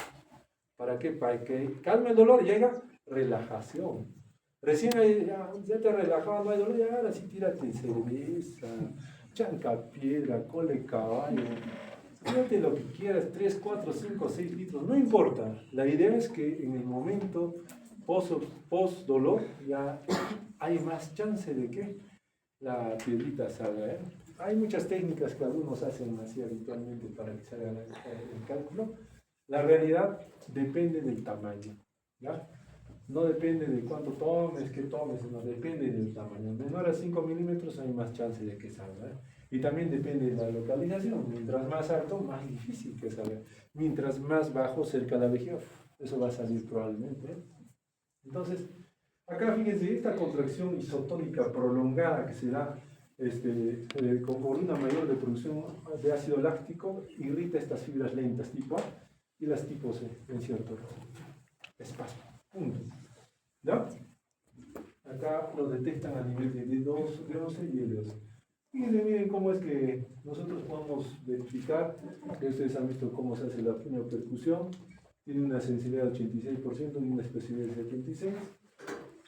¿Para qué? Para que calme el dolor, llega relajación. Recién ahí, ya te has relajado, no hay dolor, ya ahora sí tírate cerveza, chanca piedra, cole caballo, tírate lo que quieras, 3, 4, 5, 6 litros, no importa. La idea es que en el momento post dolor ya hay más chance de que la piedrita salga. Hay muchas técnicas que algunos hacen así habitualmente para que salga el cálculo. La realidad depende del tamaño, ¿ya? No depende de cuánto tomes, qué tomes, no depende del tamaño. Menor a 5 milímetros hay más chance de que salga. Y también depende de la localización. Mientras más alto, más difícil que salga. Mientras más bajo, cerca de la vejiga, eso va a salir probablemente. Entonces, acá fíjense, esta contracción isotónica prolongada que se da con una mayor de producción de ácido láctico, irrita estas fibras lentas tipo A y las tipo C en cierto espacio. Punto. ¿Ya? Acá lo detectan a nivel de D2, D11 y L12. Fíjense, miren cómo es que nosotros podemos verificar, que ustedes han visto cómo se hace la puniopercusión, tiene una sensibilidad de 86% y una especificidad de 76%.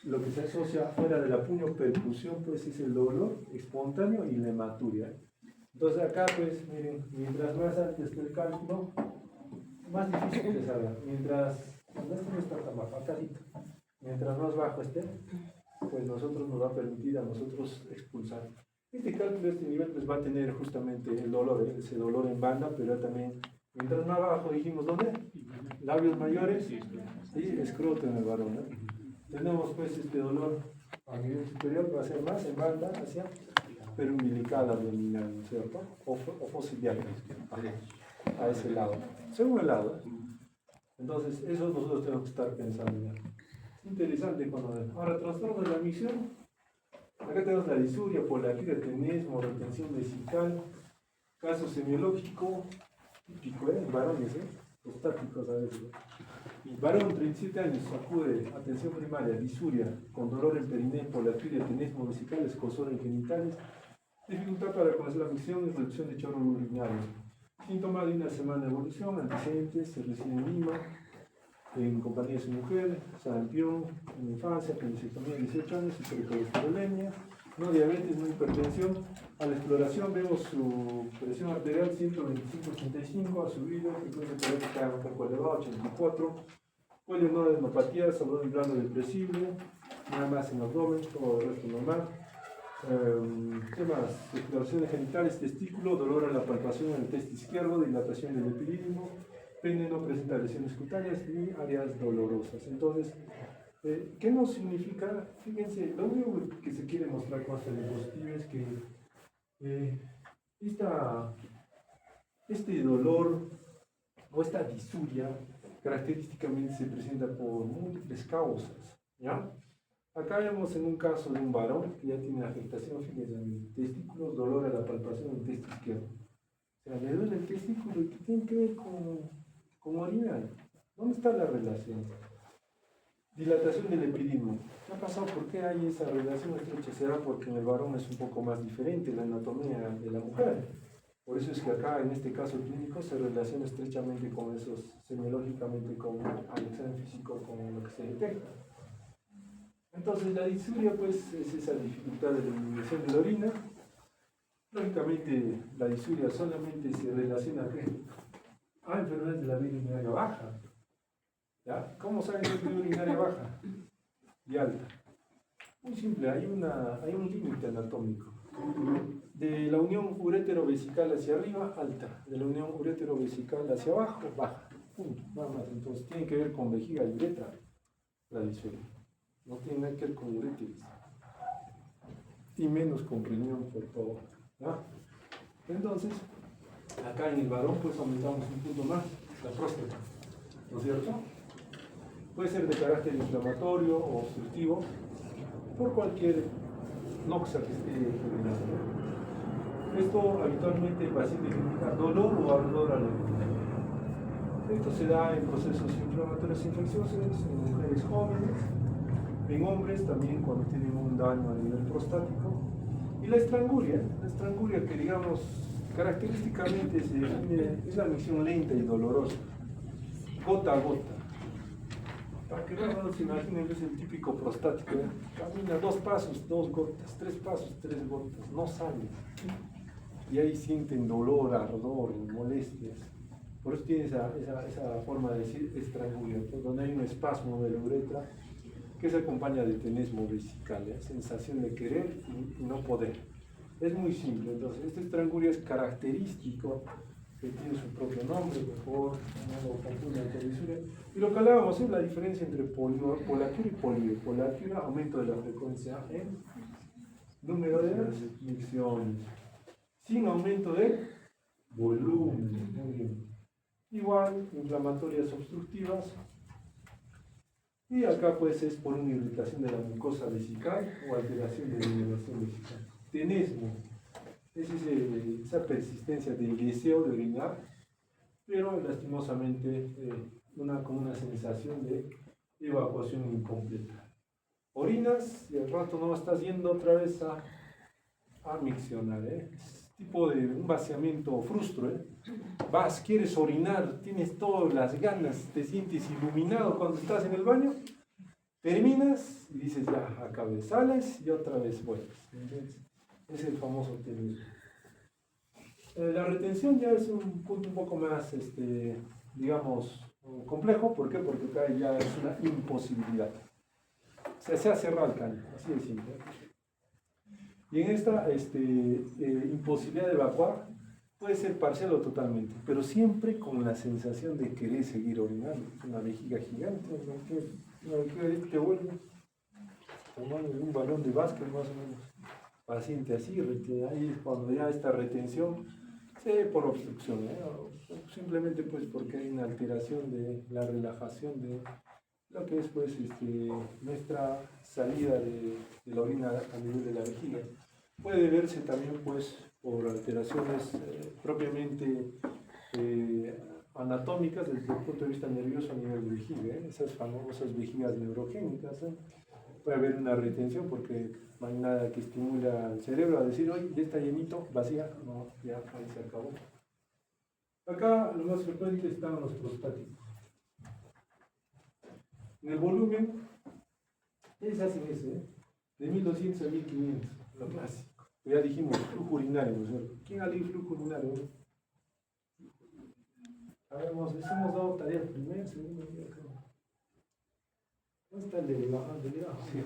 Lo que se asocia fuera de la puniopercusión pues es el dolor espontáneo y la hematuria. Entonces acá pues miren, mientras más alto esté el cálculo, más difícil que salga. Mientras no está tan bajo, acá, mientras más bajo esté, pues nosotros nos va a permitir a nosotros expulsar. Este cálculo, este nivel, pues va a tener justamente el dolor, ese dolor en banda, pero también, mientras más abajo dijimos, ¿dónde? Labios mayores y escroto en el varón, ¿no? Tenemos pues este dolor a nivel superior, va a ser más en banda hacia perumbilical abdominal, ¿no es cierto? O fosiliar, a ese lado, según el lado. Entonces, eso nosotros tenemos que estar pensando ya. Interesante cuando ven. Ahora, trastorno de la micción. Acá tenemos la disuria, polaridad, tenesmo, retención vesical, caso semiológico, típico, varones, prostáticos a veces. Varón, 37 años, acude, atención primaria, disuria, con dolor en periné, polaridad, tenesmo vesical, escozor en genitales, dificultad para conocer la micción y reducción de chorro urinario. Síntoma de una semana de evolución, antecedentes, se reside en Lima, en compañía de su mujer, sarampión, en infancia, apendicectomía de 18 años, hipercolesterolemia, no diabetes, no hipertensión. A la exploración vemos su presión arterial 125-85, ha subido, frecuencia cardíaca un poco elevada, 84, cuello no adenopatía, abdomen blando depresible, nada más en abdomen, todo el resto normal. ¿Qué más? Exploraciones genitales, testículo, dolor a la palpación en el test izquierdo, dilatación del epidídimo, pene no presenta lesiones cutáneas ni áreas dolorosas. Entonces, ¿qué nos significa? Fíjense, lo único que se quiere mostrar con esta diapositiva es que este dolor o esta disuria característicamente se presenta por múltiples causas, ¿ya? Acá vemos en un caso de un varón que ya tiene afectación, fíjense, testículos, dolor a la palpación del test izquierdo. sea, le duele el testículo y ¿qué tiene que ver con orinar? ¿Dónde está la relación? Dilatación del epidismo. ¿Qué ha pasado? ¿Por qué hay esa relación estrecha? Será porque en el varón es un poco más diferente la anatomía de la mujer. Por eso es que acá, en este caso clínico, se relaciona estrechamente con esos, semiológicamente con el examen físico, con lo que se detecta. Entonces, la disuria, pues, es esa dificultad de la eliminación de la orina. Lógicamente, la disuria solamente se relaciona a enfermedades de la vía urinaria baja. ¿Ya? ¿Cómo saben que es vía urinaria baja y alta? Muy simple, hay un límite anatómico. De la unión urétero-vesical hacia arriba, alta. De la unión urétero-vesical hacia abajo, baja. Punto, nada más. Entonces, tiene que ver con vejiga y uretra, la disuria. No tiene nada que ver con uréteres. Y menos con riñón, por favor. ¿Ya? Entonces, acá en el varón, pues aumentamos un punto más, la próstata. ¿No es cierto? Puede ser de carácter inflamatorio o obstructivo, por cualquier noxa que esté generando. Esto habitualmente el paciente indica dolor o ardor al orinar. Esto se da en procesos inflamatorios infecciosos, en mujeres jóvenes, en hombres también cuando tienen un daño a nivel prostático. Y la estranguria que digamos característicamente se define, es la micción lenta y dolorosa, gota a gota. Para que no se imaginen, es el típico prostático, ¿eh? Camina 2 pasos, 2 gotas, 3 pasos, 3 gotas, no sale. Y ahí sienten dolor, ardor, molestias. Por eso tiene esa forma de decir estranguria, donde hay un espasmo de la uretra que se acompaña de tenesmo vesical, sensación de querer y no poder. Es muy simple, entonces esta estranguria es característico, que tiene su propio nombre, mejor no lo confundan con disuria. Y lo que hablábamos es la diferencia entre poliaquia y polio. Poliaquia, aumento de la frecuencia en número de micciones, sin aumento de volumen. Muy bien. Igual, inflamatorias obstructivas. Y acá pues es por una irritación de la mucosa vesical o alteración de la inervación vesical. Tenesmo es esa persistencia del deseo de orinar, pero lastimosamente con una sensación de evacuación incompleta. Orinas y al rato no estás yendo otra vez a miccionar, es tipo de un vaciamiento frustro, Vas, quieres orinar, tienes todas las ganas, te sientes iluminado cuando estás en el baño, terminas y dices ya, acabé, sales y otra vez vuelves. Entonces, es el famoso tenismo. La retención ya es un punto un poco más, digamos, complejo. ¿Por qué? Porque acá ya es una imposibilidad. Se ha cerrado el caño, así de simple. Y en esta imposibilidad de evacuar, puede ser parcial o totalmente, pero siempre con la sensación de querer seguir orinando. Una vejiga gigante, una vejiga que te vuelve tomando un balón de básquet más o menos. Paciente así, ahí es cuando ya esta retención se ve por obstrucción, simplemente pues porque hay una alteración de la relajación de lo que es pues nuestra salida de la orina a nivel de la vejiga. Puede verse también pues por alteraciones propiamente anatómicas desde el punto de vista nervioso a nivel de vejiga, esas famosas vejigas neurogénicas. Puede haber una retención porque no hay nada que estimule al cerebro a decir, oye, ya está llenito, vacía, no, ya ahí se acabó. Acá lo más frecuente están los prostáticos. En el volumen, es así de 1200 a 1500, lo clásico. Ya dijimos, flujo urinario, ¿no es cierto? ¿Quién ha leído flujo urinario? Hemos dado tarea primero, segundo día. ¿Dónde está el delegado? Sí.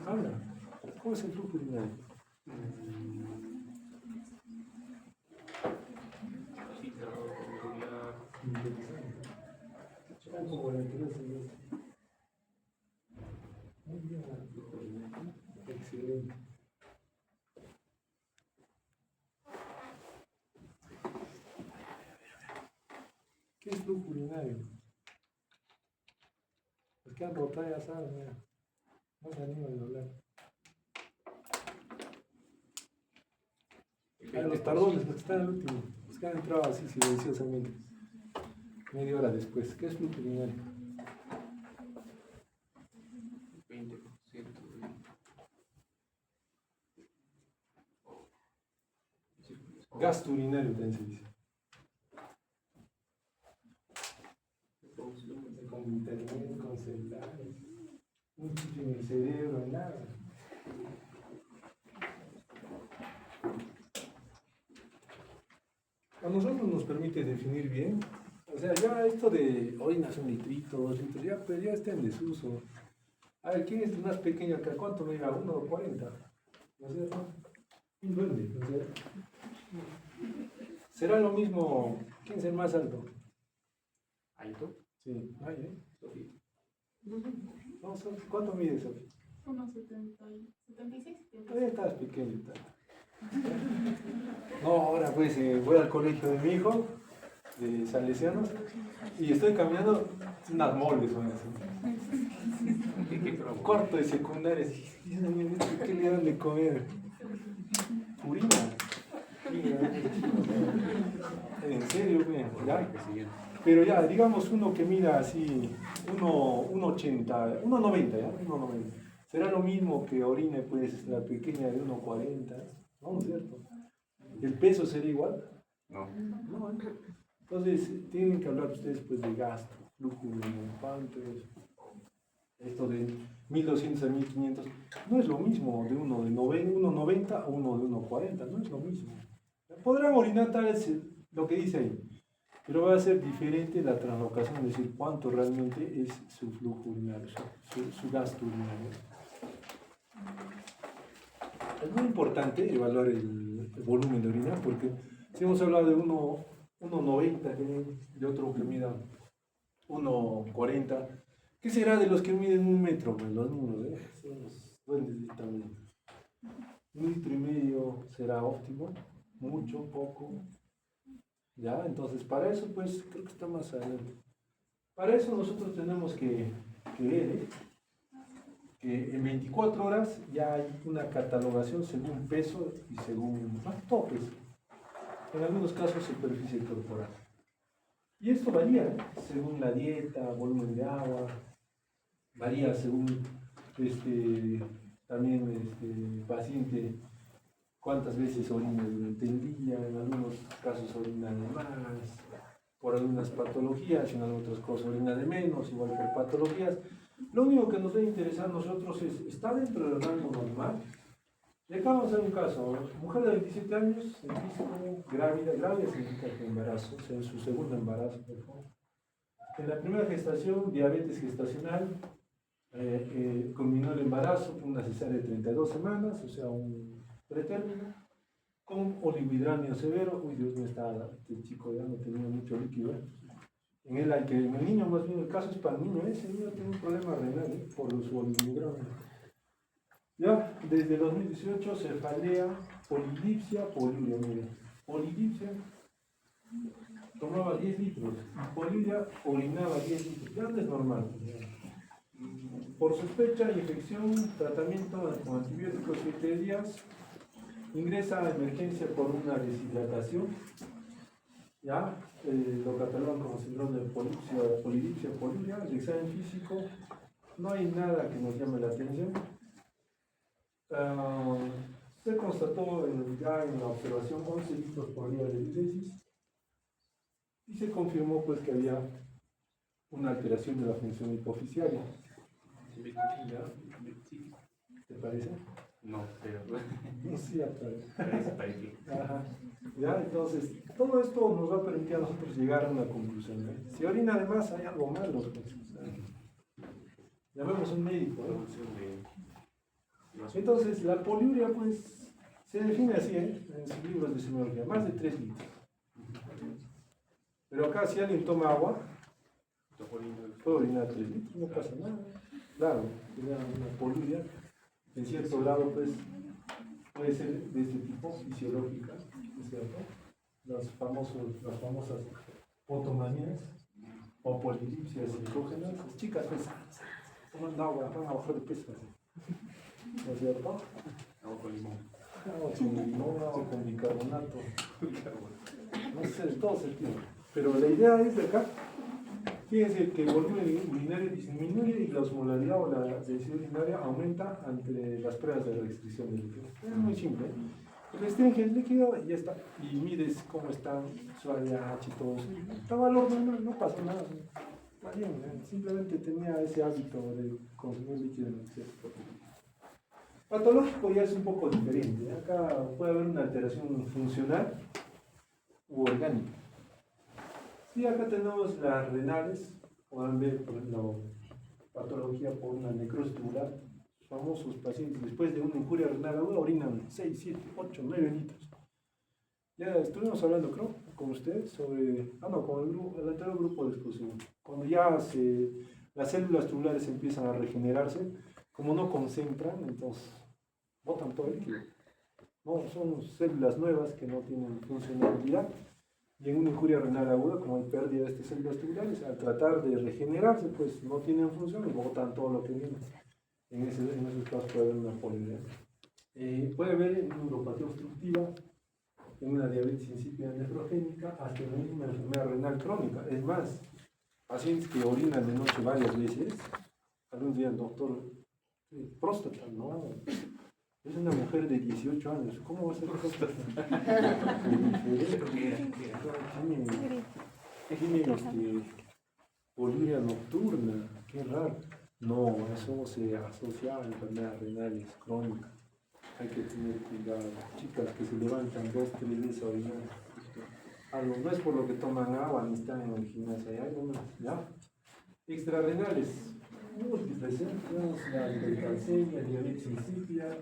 Habla. ¿Cómo es el flujo urinario? Muy bien, excelente. ¿Qué es flujo urinario? Los que han rotado ya saben, mira. No se animan a hablar. los tardones, los que están al último, los que han entrado así silenciosamente, media hora después. ¿Qué es flujo urinario? 20% Gasto urinario también se dice. Con internet, con celulares, un chip en el cerebro, nada. A nosotros nos permite definir bien, o sea, ya esto de orinas 1 litrito, 2 litros, ya, pues ya está en desuso. A ver, ¿quién es el más pequeño acá? ¿Cuánto me diga? 1,40. ¿No es cierto? Un duende, ¿no es cierto? Será lo mismo, ¿quién es el más alto? ¿Alto? Sí, ay, ¿eh? Sofía. No, ¿cuánto mide Sofía? 1,76. Todavía estás pequeñita. No, ahora pues voy al colegio de mi hijo, de Salesianos, y estoy caminando, unas moles son así. ¿Qué promo? Cuarto de secundaria, Dios mío, ¿qué le dan de comer? Purina. En serio, güey, ya. Pero ya, digamos uno que mida así, 1,80, 1,90, ¿ya? 1,90. Será lo mismo que orine, pues, la pequeña de 1,40, ¿no? ¿No es cierto? ¿El peso sería igual? No. No, ¿eh? Entonces, tienen que hablar ustedes, pues, de gasto, flujo de cuánto es. Esto de 1200 a 1500, no es lo mismo de uno de 1,90 a uno de 1,40, no es lo mismo. Podrán orinar tal vez lo que dice ahí, pero va a ser diferente la translocación, es decir, cuánto realmente es su flujo urinario, su gasto urinario. Es muy importante evaluar el volumen de orina, porque si hemos hablado de 1,90, de otro que mida 1,40, ¿qué será de los que miden 1 metro? Pues los niños, son los duendes de tamaño. 1,5 litros será óptimo, mucho, poco. ¿Ya? Entonces, para eso, pues, creo que está más adelante. Para eso nosotros tenemos que ver que en 24 horas ya hay una catalogación según peso y según topes. En algunos casos, superficie corporal. Y esto varía, según la dieta, volumen de agua, varía según también paciente cuántas veces orina durante el día, en algunos casos orina de más, por algunas patologías, en otras cosas orina de menos, igual por patologías. Lo único que nos debe interesar a nosotros es, ¿está dentro del rango normal? Y acá vamos a ver un caso, mujer de 27 años, en físico, grávida significa que embarazo, o sea, en su segundo embarazo, por favor. En la primera gestación, diabetes gestacional, culminó el embarazo con una cesárea de 32 semanas, o sea, un pretérmino, con oligohidramio severo. Uy, Dios mío, este chico ya no tenía mucho líquido. En el niño, más bien, el caso es para el niño, ese niño tiene un problema renal por su oligohidramio. Ya, desde 2018, cefalea, polidipsia, poliuria, mire, polidipsia tomaba 10 litros, poliuria orinaba 10 litros, ya no es normal. Por sospecha, infección, tratamiento con antibióticos 7 días, ingresa a emergencia por una deshidratación, ya, lo catalogan como síndrome de polidipsia, poliuria, el examen físico, no hay nada que nos llame la atención. Se constató ya en la observación 11 litros por día de diuresis y se confirmó pues que había una alteración de la función hipoficiaria. ¿Te parece? No, pero No, sí, aparece. parece. Ajá. Ya, entonces, todo esto nos va a permitir a nosotros llegar a una conclusión. Si orina además hay algo malo, pues, llamemos a un médico, ¿no? Entonces, la poliuria, pues, se define así, en sus libros de semiología, más de 3 litros. Pero acá, si alguien toma agua, puede orinar 3 litros, no pasa nada. Claro, sería una poliuria, en cierto grado, pues, puede ser de este tipo, fisiológica, ¿es cierto? Las famosas potomanías o polidipsias psicógenas, las chicas pues, tomando agua, van a bajar de peso, ¿no es cierto? Agua con limón. Agua con limón, agua con bicarbonato. No sé, todo se tiene. Pero la idea es de acá. Fíjense que el volumen urinario disminuye y la osmolaridad o la densidad urinaria aumenta ante las pruebas de restricción del líquido. Es muy simple. Restringe el líquido y ya está. Y mides cómo está su ADH y todo eso. Está valor normal, no pasa nada. Está bien, simplemente tenía ese hábito de consumir líquido en exceso. Patológico ya es un poco diferente. Acá puede haber una alteración funcional u orgánica. Sí, acá tenemos las renales, pueden ver por ejemplo patología por una necrosis tubular. Famosos pacientes después de una injuria renal aguda orinan 6, 7, 8, 9 litros. Ya estuvimos hablando, creo, con ustedes sobre, con el anterior grupo de discusión. Cuando ya las células tubulares empiezan a regenerarse, como no concentran, entonces botan todo el líquido. No, son células nuevas que no tienen funcionalidad. Y en una injuria renal aguda, como hay pérdida de estas células tubulares, al tratar de regenerarse, pues no tienen función y botan todo lo que viene. En esos casos puede haber una poliuria. Puede haber en neuropatía obstructiva, en una diabetes insípida nefrogénica, hasta en una enfermedad renal crónica. Es más, pacientes que orinan de noche varias veces, algunos dirán, doctor, próstata, no. Es una mujer de 18 años, ¿cómo va a ser próstata? Tiene poliuria nocturna, qué raro. No, eso se asocia a enfermedades renales crónicas. Hay que tener cuidado. Chicas que se levantan 2, 3 veces a orinar. No es por lo que toman agua ni están en el gimnasio, hay algo más, ¿ya? Extrarrenales, múltiples, tenemos la hipercalcemia, diabetes insípida,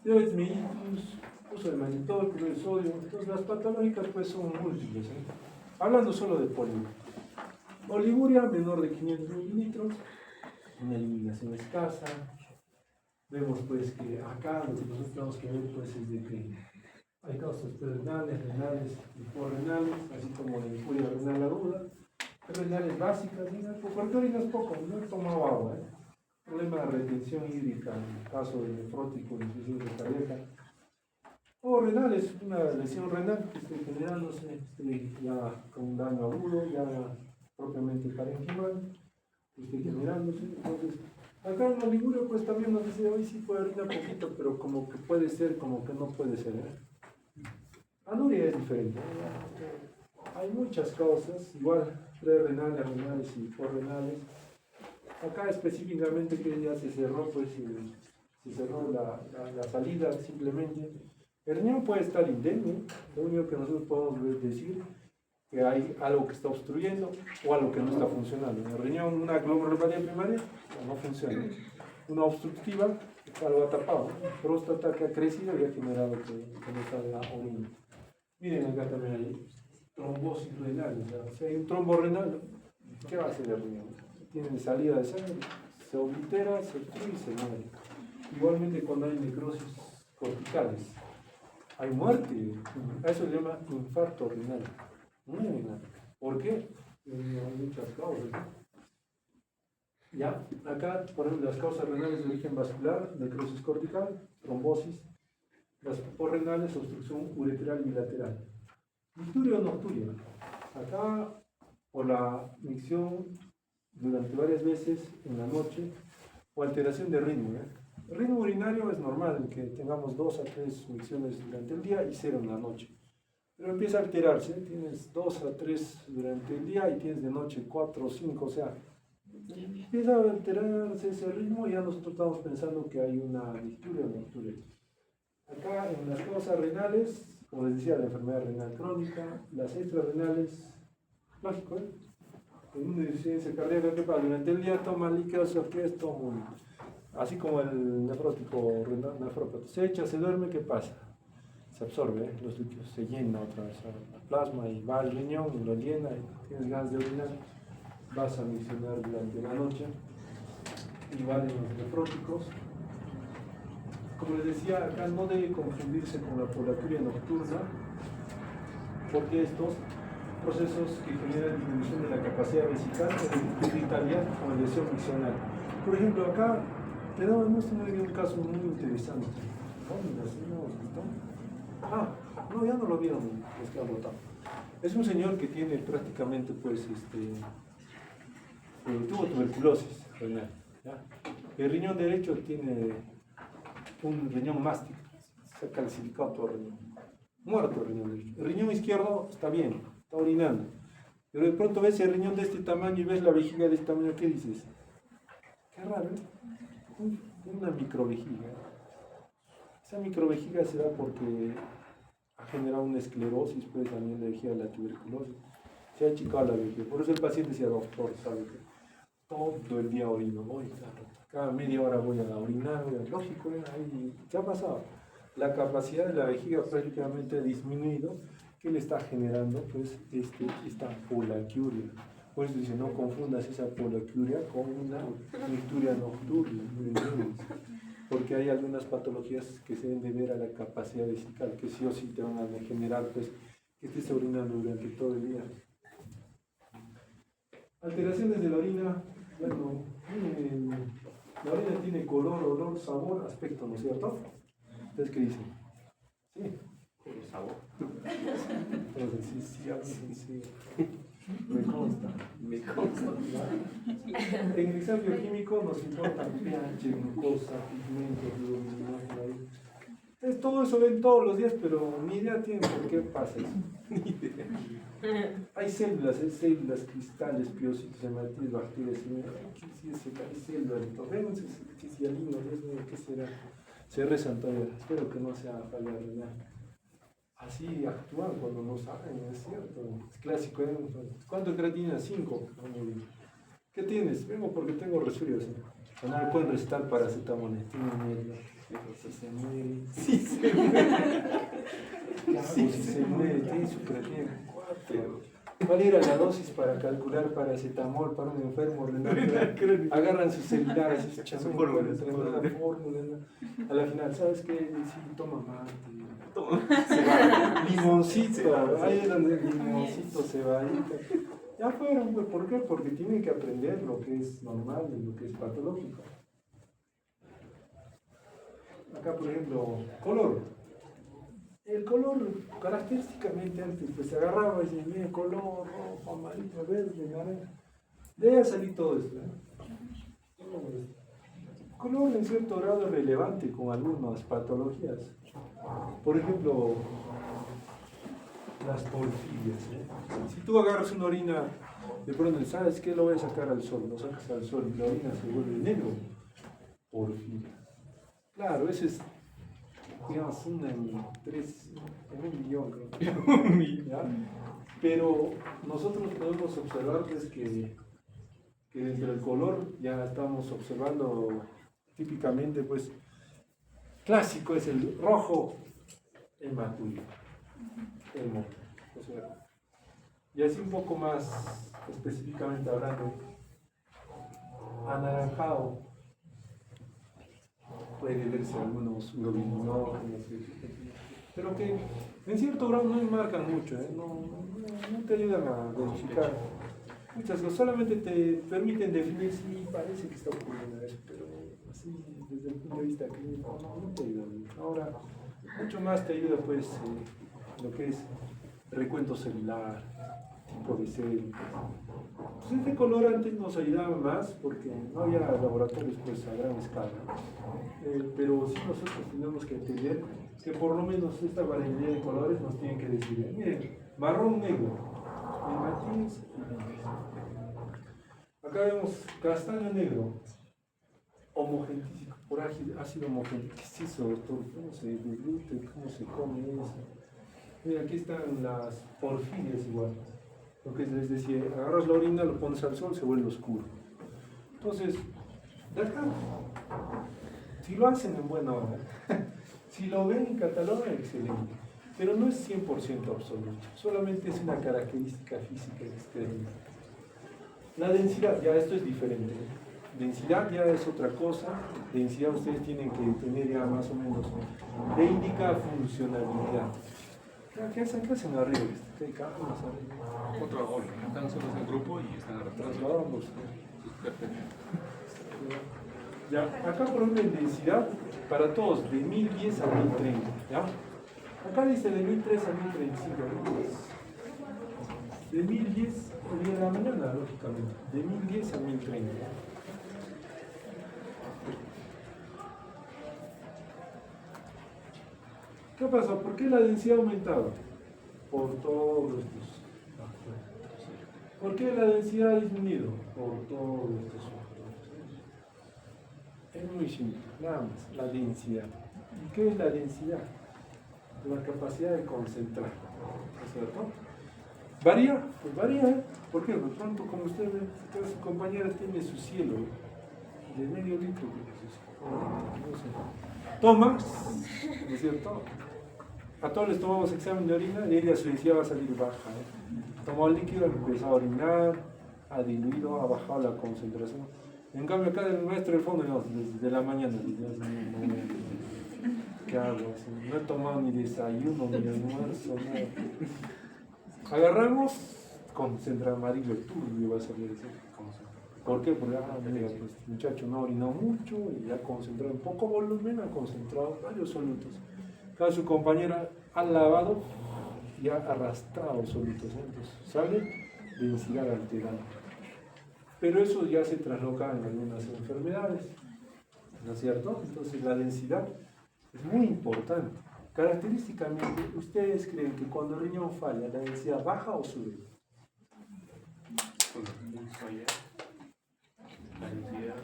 diabetes mellitus, uso de mannitol, cloruro de sodio. Entonces las patológicas pues son múltiples, Hablando solo de poliuria. Oliguria menor de 500 mililitros, una eliminación escasa. Vemos pues que acá lo que nosotros tenemos que ver pues es de que hay causas renales, renales y porrenales, así como la injuria renal aguda, renales básicas, porque orinas poco, no he tomado agua, problema de retención hídrica en el caso de nefrótico, de insuficiencia cardíaca, o renales, una lesión renal que esté generándose, ya con un daño agudo, ya propiamente parenquimal, que esté generándose. Entonces, acá en la oliguria pues también nos dice, hoy sí puede orinar poquito, pero como que puede ser, como que no puede ser. Anuria es diferente. Hay muchas causas, igual prerrenales, renales y porrenales. Acá específicamente que ya se cerró, pues se cerró la salida simplemente. El riñón puede estar indemne, lo único que nosotros podemos decir que hay algo que está obstruyendo o algo que no está funcionando. En el riñón una glomerulopatía primaria no funciona. Una obstructiva, algo tapado. Próstata que ha crecido y ha generado que no salga orina. Miren acá también hay trombosis renal. O sea, si hay un trombo renal, ¿qué va a hacer el riñón? Tiene salida de sangre, se oblitera, se obstruye y se muere. Igualmente cuando hay necrosis corticales, hay muerte. A eso se llama infarto renal. Muy renal. ¿Por qué? Hay muchas causas. Ya, acá, por ejemplo, las causas renales de origen vascular, necrosis cortical, trombosis, las porrenales, obstrucción ureteral bilateral. Nicturia o nocturia. Acá, por la micción durante varias veces en la noche, o alteración de ritmo. El ritmo urinario es normal, en que tengamos 2 a 3 micciones durante el día y 0 en la noche. Pero empieza a alterarse, tienes 2 a 3 durante el día y tienes de noche 4 o 5, o sea, empieza a alterarse ese ritmo y ya nosotros estamos pensando que hay una nicturia o nocturia. Acá en las causas renales, como les decía, la enfermedad renal crónica, las extrarrenales, lógico, en una insuficiencia cardíaca, ¿qué pasa? Durante el día toma líquidos, ¿qué es? Toma así como el nefrótico, nefrópata, se echa, se duerme, ¿qué pasa? Se absorbe, los líquidos se llena otra vez el plasma y va al riñón y lo llena y tienes ganas de orinar, vas a miccionar durante la noche, igual en los nefróticos. Como les decía, acá no debe confundirse con la polaturia nocturna, porque estos procesos que generan disminución de la capacidad vesical o de vitalidad con lesión miccional. Por ejemplo, acá tenemos un caso muy interesante. Ah, no, ya no lo vieron los que han votado. Es un señor que tiene prácticamente, pues, tuvo tuberculosis renal. ¿Ya? El riñón derecho tiene un riñón mástil, se ha calcificado todo el riñón. Muerto el riñón derecho. El riñón izquierdo está bien, está orinando. Pero de pronto ves el riñón de este tamaño y ves la vejiga de este tamaño, ¿qué dices? Qué raro, ¿eh? Una microvejiga. Esa microvejiga se da porque ha generado una esclerosis, pues también la vejiga de la tuberculosis. Se ha achicado la vejiga. Por eso el paciente decía, doctor, ¿sabe qué? Todo el día orino, voy, cada media hora voy a orinar, lógico, ahí, ¿qué ha pasado? La capacidad de la vejiga prácticamente ha disminuido, que le está generando pues esta polaquiuria. Por eso dice, no confundas esa polaquiuria con una nicturia nocturna, porque hay algunas patologías que se deben deber a la capacidad vesical, que sí o sí te van a generar pues que estés orinando durante todo el día. Alteraciones de la orina, bueno, la orina tiene color, olor, sabor, aspecto, ¿no es cierto? ¿Ustedes qué dicen? Sí. Por sabor. Entonces, sí. Me consta. En el examen bioquímico nos importa pH, glucosa, pigmentos, luminosidad. Entonces, todo eso ven todos los días, pero ni idea tienen por qué pasa eso. Ni idea. Hay células, cristales, piocitos, hematitis, bacterias, hay células, vemos que si alino, ¿qué será? Se rezan todavía, espero que no sea falla renal. Así actúan cuando no saben, es cierto. Es clásico, ¿eh? ¿Cuánto de creatinina? 5. ¿Qué tienes? Vengo porque tengo resfríos. ¿Eh? No me pueden recetar paracetamol. Tiene miedo. Si se muere. Si se muere. ¿Qué hago si se muere? Tiene su creatinina 4. ¿Cuál era la dosis para calcular paracetamol para un enfermo renal? Agarran sus celulares y se echan una fórmula. A la final, ¿sabes qué? Sí, toma mate. Limoncito, ahí es donde el limoncito se va. Ya fueron, pues, ¿por qué? Porque tienen que aprender lo que es normal y lo que es patológico. Acá, por ejemplo, color. El color, característicamente antes, pues se agarraba y decía, mira, color rojo, amarillo, verde, naranja. Debe salir todo esto, ¿eh? Color en cierto grado es relevante con algunas patologías. Por ejemplo, las porfirias. Si tú agarras una orina, de pronto sabes que lo voy a sacar al sol, lo sacas al sol y la orina se vuelve negro. Porfiria. Claro, ese es, digamos, una en 1 millón, creo. ¿Ya? Pero nosotros podemos observar pues, que dentro del color ya estamos observando típicamente, pues, clásico es el rojo hematúrico, o sea, y así un poco más específicamente hablando, anaranjado puede verse algunos globulinógenos, pero que en cierto grado no marcan mucho, no te ayudan a verificar muchas cosas, solamente te permiten definir si parece que está ocurriendo eso, pero así desde el punto de vista clínico no te ayuda mucho. Ahora, mucho más te ayuda pues lo que es recuento celular, tipo de células. Pues este color antes nos ayudaba más porque no había laboratorios pues a gran escala, pero sí nosotros tenemos que entender que por lo menos esta variedad de colores nos tienen que decir, miren, marrón negro, matiz y gris. Acá vemos castaño negro, homogentísico, por ácido homogentísico. ¿Qué es eso, doctor? ¿Cómo se deglute? ¿Cómo se come eso? Mira, aquí están las porfirias igual. Lo que les decía, agarras la orina, lo pones al sol, se vuelve oscuro. Entonces, de acá, si lo hacen en buena hora, si lo ven y catalogan, excelente. Pero no es 100% absoluto, solamente es una característica física externa. La densidad, ya esto es diferente. Densidad ya es otra cosa. Densidad ustedes tienen que tener ya más o menos. Le indica funcionalidad. ¿Qué hacen arriba? ¿Qué cámaras arriba? Otro gol, están solos en grupo y están arrastrando. Trasladamos. Ya, acá por ejemplo en densidad, para todos, de 1010 a 1030, ¿ya? Acá dice de 1003 a 1035, ¿no? De 1010 al día de la mañana, lógicamente, de 1010 a 1030. ¿Qué pasa? ¿Por qué la densidad ha aumentado? Por todos estos factores. ¿Por qué la densidad ha disminuido? Por todos estos factores. Es muy simple, nada más, la densidad. ¿Y qué es la densidad? La capacidad de concentrar, ¿no es cierto? ¿Varía? Pues varía, ¿eh? ¿Por qué? De pronto, como usted ve, cada su compañera tiene su cielo, ¿eh? De medio litro, no sé. Toma, ¿no es cierto? A todos les tomamos examen de orina y ella su densidad va a salir baja, ¿eh? Tomó el líquido, empezó a orinar, ha diluido, ha bajado la concentración. En cambio acá el maestro del fondo, no, desde la mañana, ¿qué hago? No he tomado ni desayuno, ni almuerzo, nada. Agarramos, concentra amarillo, turbio va a salir así. ¿Por qué? Porque mira, pues, el muchacho no ha orinado mucho y ha concentrado en poco volumen, ha concentrado varios solutos. Cada su compañera ha lavado y ha arrastrado solutos, ¿eh? Entonces sale densidad alterada. Pero eso ya se trasloca en algunas enfermedades, ¿no es cierto? Entonces la densidad es muy importante. Característicamente, ¿ustedes creen que cuando el riñón falla, la densidad baja o sube? La densidad.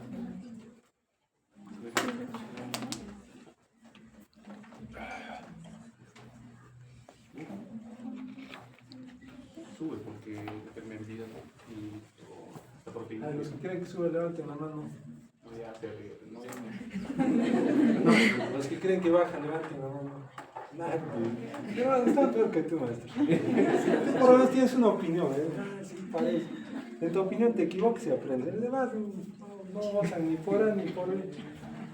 Sube porque la permeabilidad y la proteína. A los que creen que sube, levanten la mano. No voy a hacer, no voy a... No, los que creen que baja, levanten la mano. No, está peor que tú, maestro. Por lo menos tienes una opinión, ¿eh? Sí, parece. En tu opinión te equivocas y aprendes. Además, no bajan ni por A ni por B.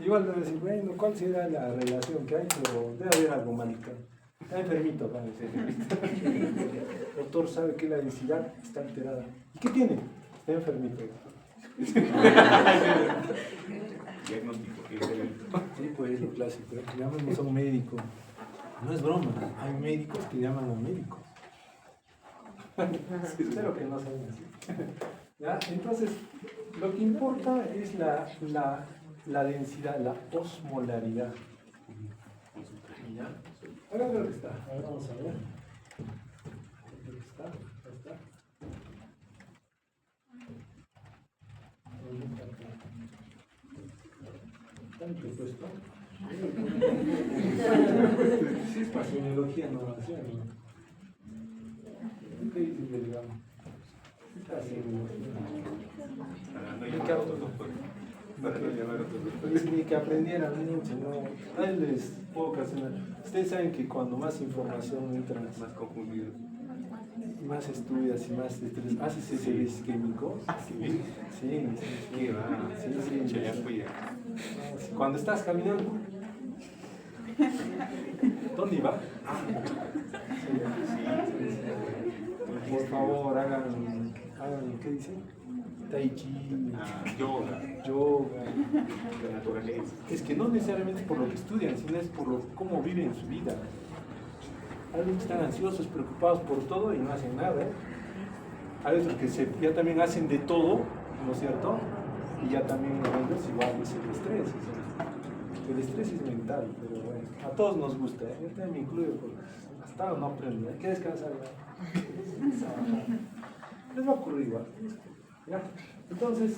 Igual debes decir, bueno, ¿cuál será la relación que hay? Pero debe haber algo mágico. Está enfermito, parece. El doctor sabe que la densidad está alterada. ¿Y qué tiene? Está enfermito. Diagnóstico, que es el... Sí, pues es lo clásico. Llamamos a un médico. No es broma, hay médicos que llaman a médicos. Espero que no sean así. ¿Ya? Entonces, lo que importa es la densidad, la osmolaridad. ¿Ya? Ahora creo que está. Ahora vamos a ver. Creo que está. Ahí está. ¿Tanto he puesto? Sí, es para semiología, no nación. ¿Qué dice el delgado? Está ni que aprendieran mucho, ¿no? A él les puedo ocasionar. Ustedes saben que cuando más información entra, más confundido. más estudias y más estrés, haces ese isquémico. Sí, sí, ¿Qué va? sí. Ya cuida. Cuando estás caminando, ¿dónde iba? Por favor, hagan, ¿qué dice? Tai chi, yoga. La naturaleza. Es que no necesariamente por lo que estudian, sino es por cómo viven su vida. Algunos están ansiosos, preocupados por todo y no hacen nada, ¿eh? Hay otros que ya también hacen de todo, ¿no es cierto? Y ya también ellos igual es el estrés. El estrés es mental, pero bueno, a todos nos gusta, ¿eh? Yo también me incluyo porque hasta ahora no aprendo, hay que descansar. Les va a ocurrir igual. ¿Ya? Entonces,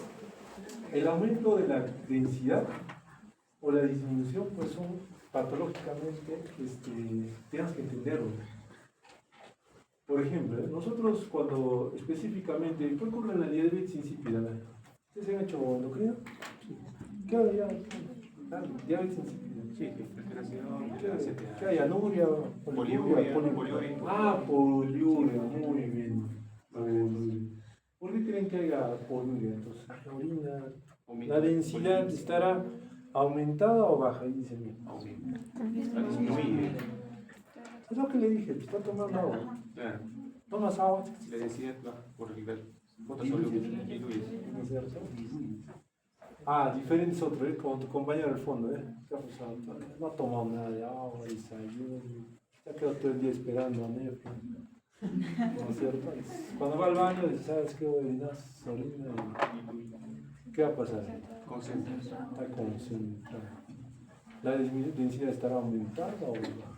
el aumento de la densidad o la disminución, pues son patológicamente, tenemos que entenderlo. Por ejemplo, nosotros cuando específicamente, ¿qué ocurre en la diabetes insípida? ¿Ustedes se han hecho endocrino? ¿Qué hay ya? Diabetes insípida. Sí, respiración, ¿Qué hay? ¿Anuria? Poliuria. Ah, poliuria, muy bien. ¿Por qué creen que haya poliuria? Entonces, la orina, la densidad estará aumentada o baja, ahí dice bien. Está disminuida. Es lo que le dije, está tomando agua. Claro. ¿Tomas agua? La densidad baja por el Diluye. diluye. ¿No es cierto? Ah, diferentes otros, como tu compañero del fondo, ¿Qué ha pasado? No ha tomado nada de agua, desayuno, se ha quedado todo el día esperando a Nefa. ¿No es cierto? Cuando va al baño, dice, ¿sabes qué? Voy a orinar, se orina y ¿qué va a pasar? Concentrado. Está concentrado. ¿La densidad estará aumentada o baja?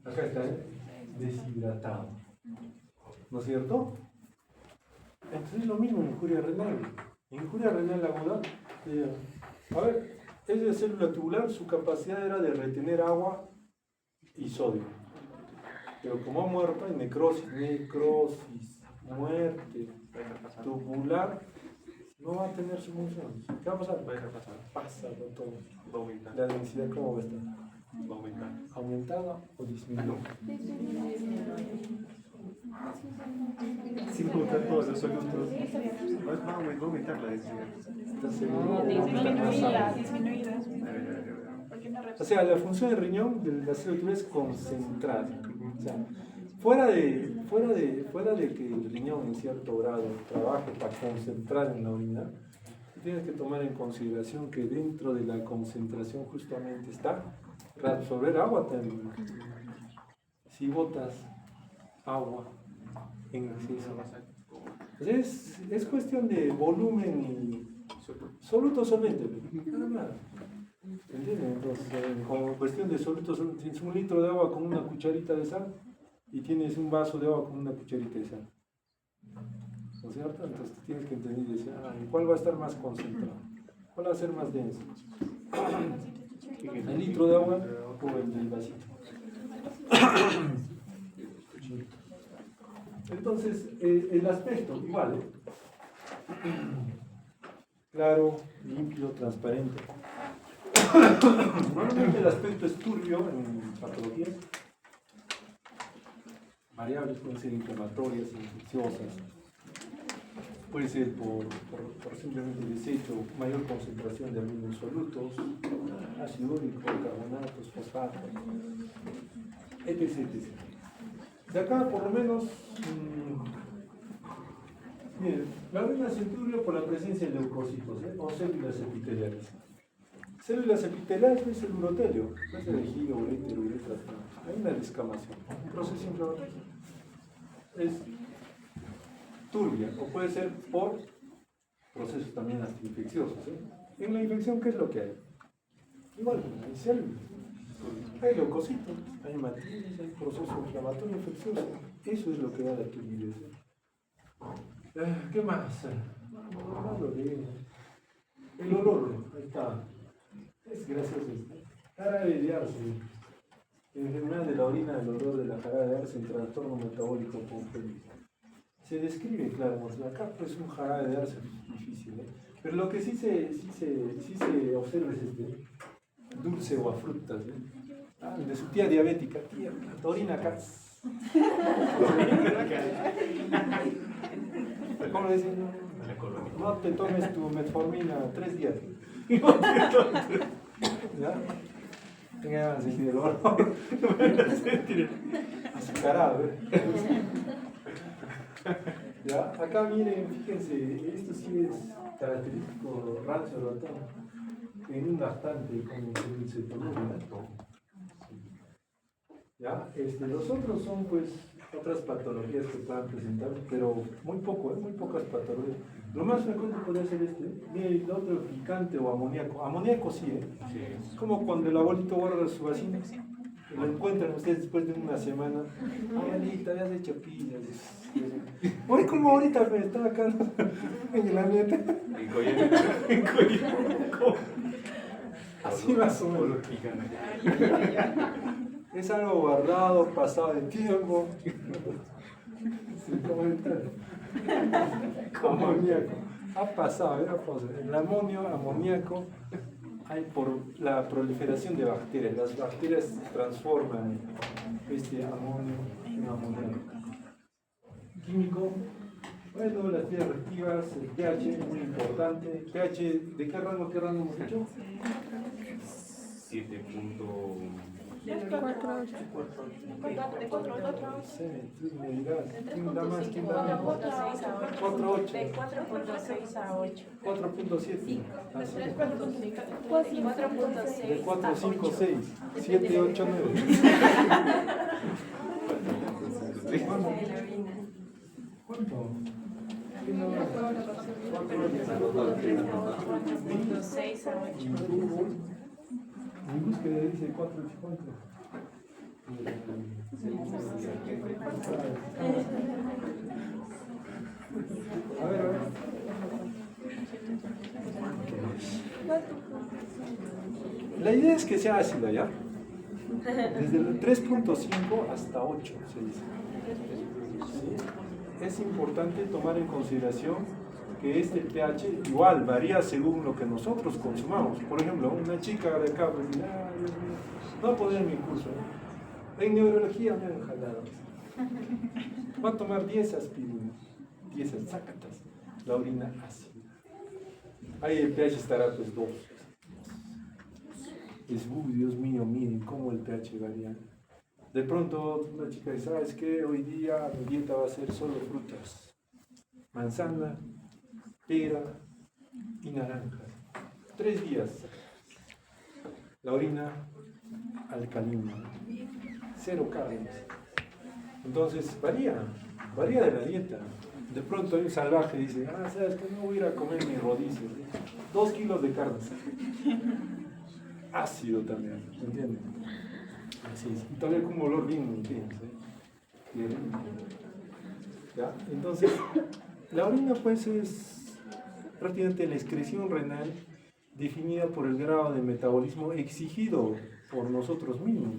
Acá está, deshidratado. ¿No es cierto? Entonces es lo mismo en injuria renal. En injuria renal aguda, a ver, es de célula tubular, su capacidad era de retener agua y sodio. Pero como ha muerto, hay necrosis, muerte tubular, no va a tener su función. ¿Qué va a pasar? Va a dejar pasar. Pasa por todo. Va a aumentar. La densidad, ¿cómo va a estar? Va a aumentar. ¿Aumentada o disminuida? Sin juntar todos los solutos. Va a aumentar la densidad. ¿Estás seguro? Disminuida. A ver. O sea, la función del riñón de la célula tubular es concentrar. O sea, fuera de que el riñón en cierto grado trabaje para concentrar en la orina, tienes que tomar en consideración que dentro de la concentración justamente está reabsorber agua también. Si botas agua en exceso. Entonces, es cuestión de volumen y soluto solvente. Nada más. ¿Entienden? Entonces, como cuestión de soluto solvente, tienes un litro de agua con una cucharita de sal y tienes un vaso de agua con una cucharita de sal. ¿No es cierto? Entonces tienes que entender y decir, ¿cuál va a estar más concentrado? ¿Cuál va a ser más denso? ¿El litro de agua o el del vasito? Entonces, el aspecto, igual, claro, limpio, transparente. Normalmente el aspecto es turbio en patologías. Variables pueden ser inflamatorias, infecciosas. Puede ser por simplemente desecho, mayor concentración de algunos solutos, ácido úrico, carbonatos, fosfatos, etc. De acá, por lo menos, miren, la orina se turbia por la presencia de leucocitos o células epiteliales. Células epiteliales es el urotelio, es el vejiga, urétero, uretra. Hay una descamación, un proceso inflamatorio. Es turbia, o puede ser por procesos también hasta infecciosos. En la infección, ¿qué es lo que hay? Igual, hay células, hay leucocitos, hay hematitis, hay proceso inflamatorio infeccioso. Eso es lo que da la turbidez. ¿Qué más? El olor, ahí está. Es gracioso esto. Jarabe de arce. Enfermedad de la orina, el olor de la jarabe de arce, el trastorno metabólico congénito. Se describe, claro, acá pues un jarabe de arce difícil, pero lo que sí se observa es dulce o a frutas, de su tía diabética, tía, la orina acá. ¿Cómo le dicen? No te tomes tu metformina 3 días. ¿Ya? Tenga más sentir el olor. Azucarado, ¿Ya? Acá miren, fíjense, esto sí es característico rancio ratón. En un bastante como el cetonúmero. ¿Ya? Los otros son pues otras patologías que puedan presentar, pero muy pocas patologías. Lo más frecuente podría ser mire, el otro picante o amoníaco. Amoníaco sí, Sí. Es como cuando el abuelito guarda su vacina. Lo encuentran ustedes después de una semana. Abuelita, ya has hecho pillas. Hoy como ahorita me estaba acá en el ambiente. En Coyhaique. Así más o menos. Es algo guardado, pasado de tiempo. Sin comentar. Amoníaco. Ha pasado, el amoníaco, hay por la proliferación de bacterias. Las bacterias transforman este amonio en amoníaco. Químico, bueno, las vías reactivas, el pH, muy importante. pH, ¿de qué rango hemos dicho? 7.5. De 4 a 8. Sí, tú me dirás. ¿Quién da más? ¿Quién De da menos? 4.6 a 8. 4.8. De 4.6 a 8. 4.7. Así. De 4.6. De 4, 5, 6, 7, 8, 9. ¿Cuánto? ¿Quién da más? 4.6 a 8. Mi búsqueda dice 4, 8. A ver, a ver. La idea es que sea ácida, ¿ya? Desde el 3.5 hasta 8 se dice. ¿Sí? Es importante tomar en consideración que este pH igual varía según lo que nosotros consumamos. Por ejemplo, una chica de acá pues dice, Dios mío, no voy a poner mi curso. En neurología me han jalado. Va a tomar 10 aspirinas, 10 sácatas, la orina ácida. Ahí el pH estará pues 2. Es, Dios mío, miren cómo el pH varía. De pronto una chica dice, ¿sabes qué? Hoy día mi dieta va a ser solo frutas. Manzana, pera y naranjas. 3 días. La orina alcalina. 0 carnes. Entonces varía de la dieta. De pronto hay un salvaje dice, ¿sabes qué? No voy a ir a comer mis rodillas. 2 kilos de carne. Ácido también, ¿entienden? Así es. Y todavía con un olor bien intenso. ¿Ya? Entonces, la orina pues es prácticamente la excreción renal definida por el grado de metabolismo exigido por nosotros mismos.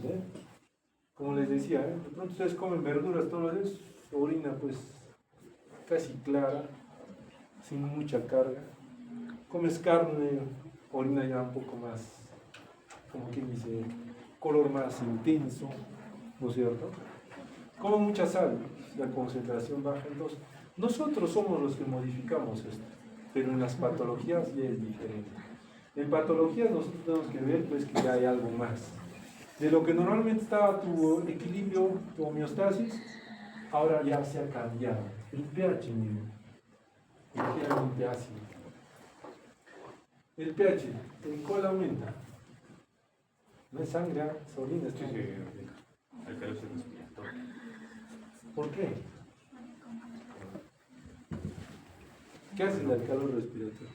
Como les decía, de pronto ustedes comen verduras todos los días, su orina pues casi clara, sin mucha carga. Comes carne, orina ya un poco más, como quien dice, color más intenso, ¿no es cierto? Como mucha sal, la concentración baja. Entonces, nosotros somos los que modificamos esto, pero en las patologías ya es diferente. En patologías nosotros tenemos que ver pues que ya hay algo más. De lo que normalmente estaba tu equilibrio, tu homeostasis, ahora ya se ha cambiado. El pH mismo, ligeramente ácido. El pH, ¿en cuál aumenta? No es sangre, es orina. Es Alcalosis respiratoria. ¿Por qué? ¿Qué hace el alcalor respiratorio?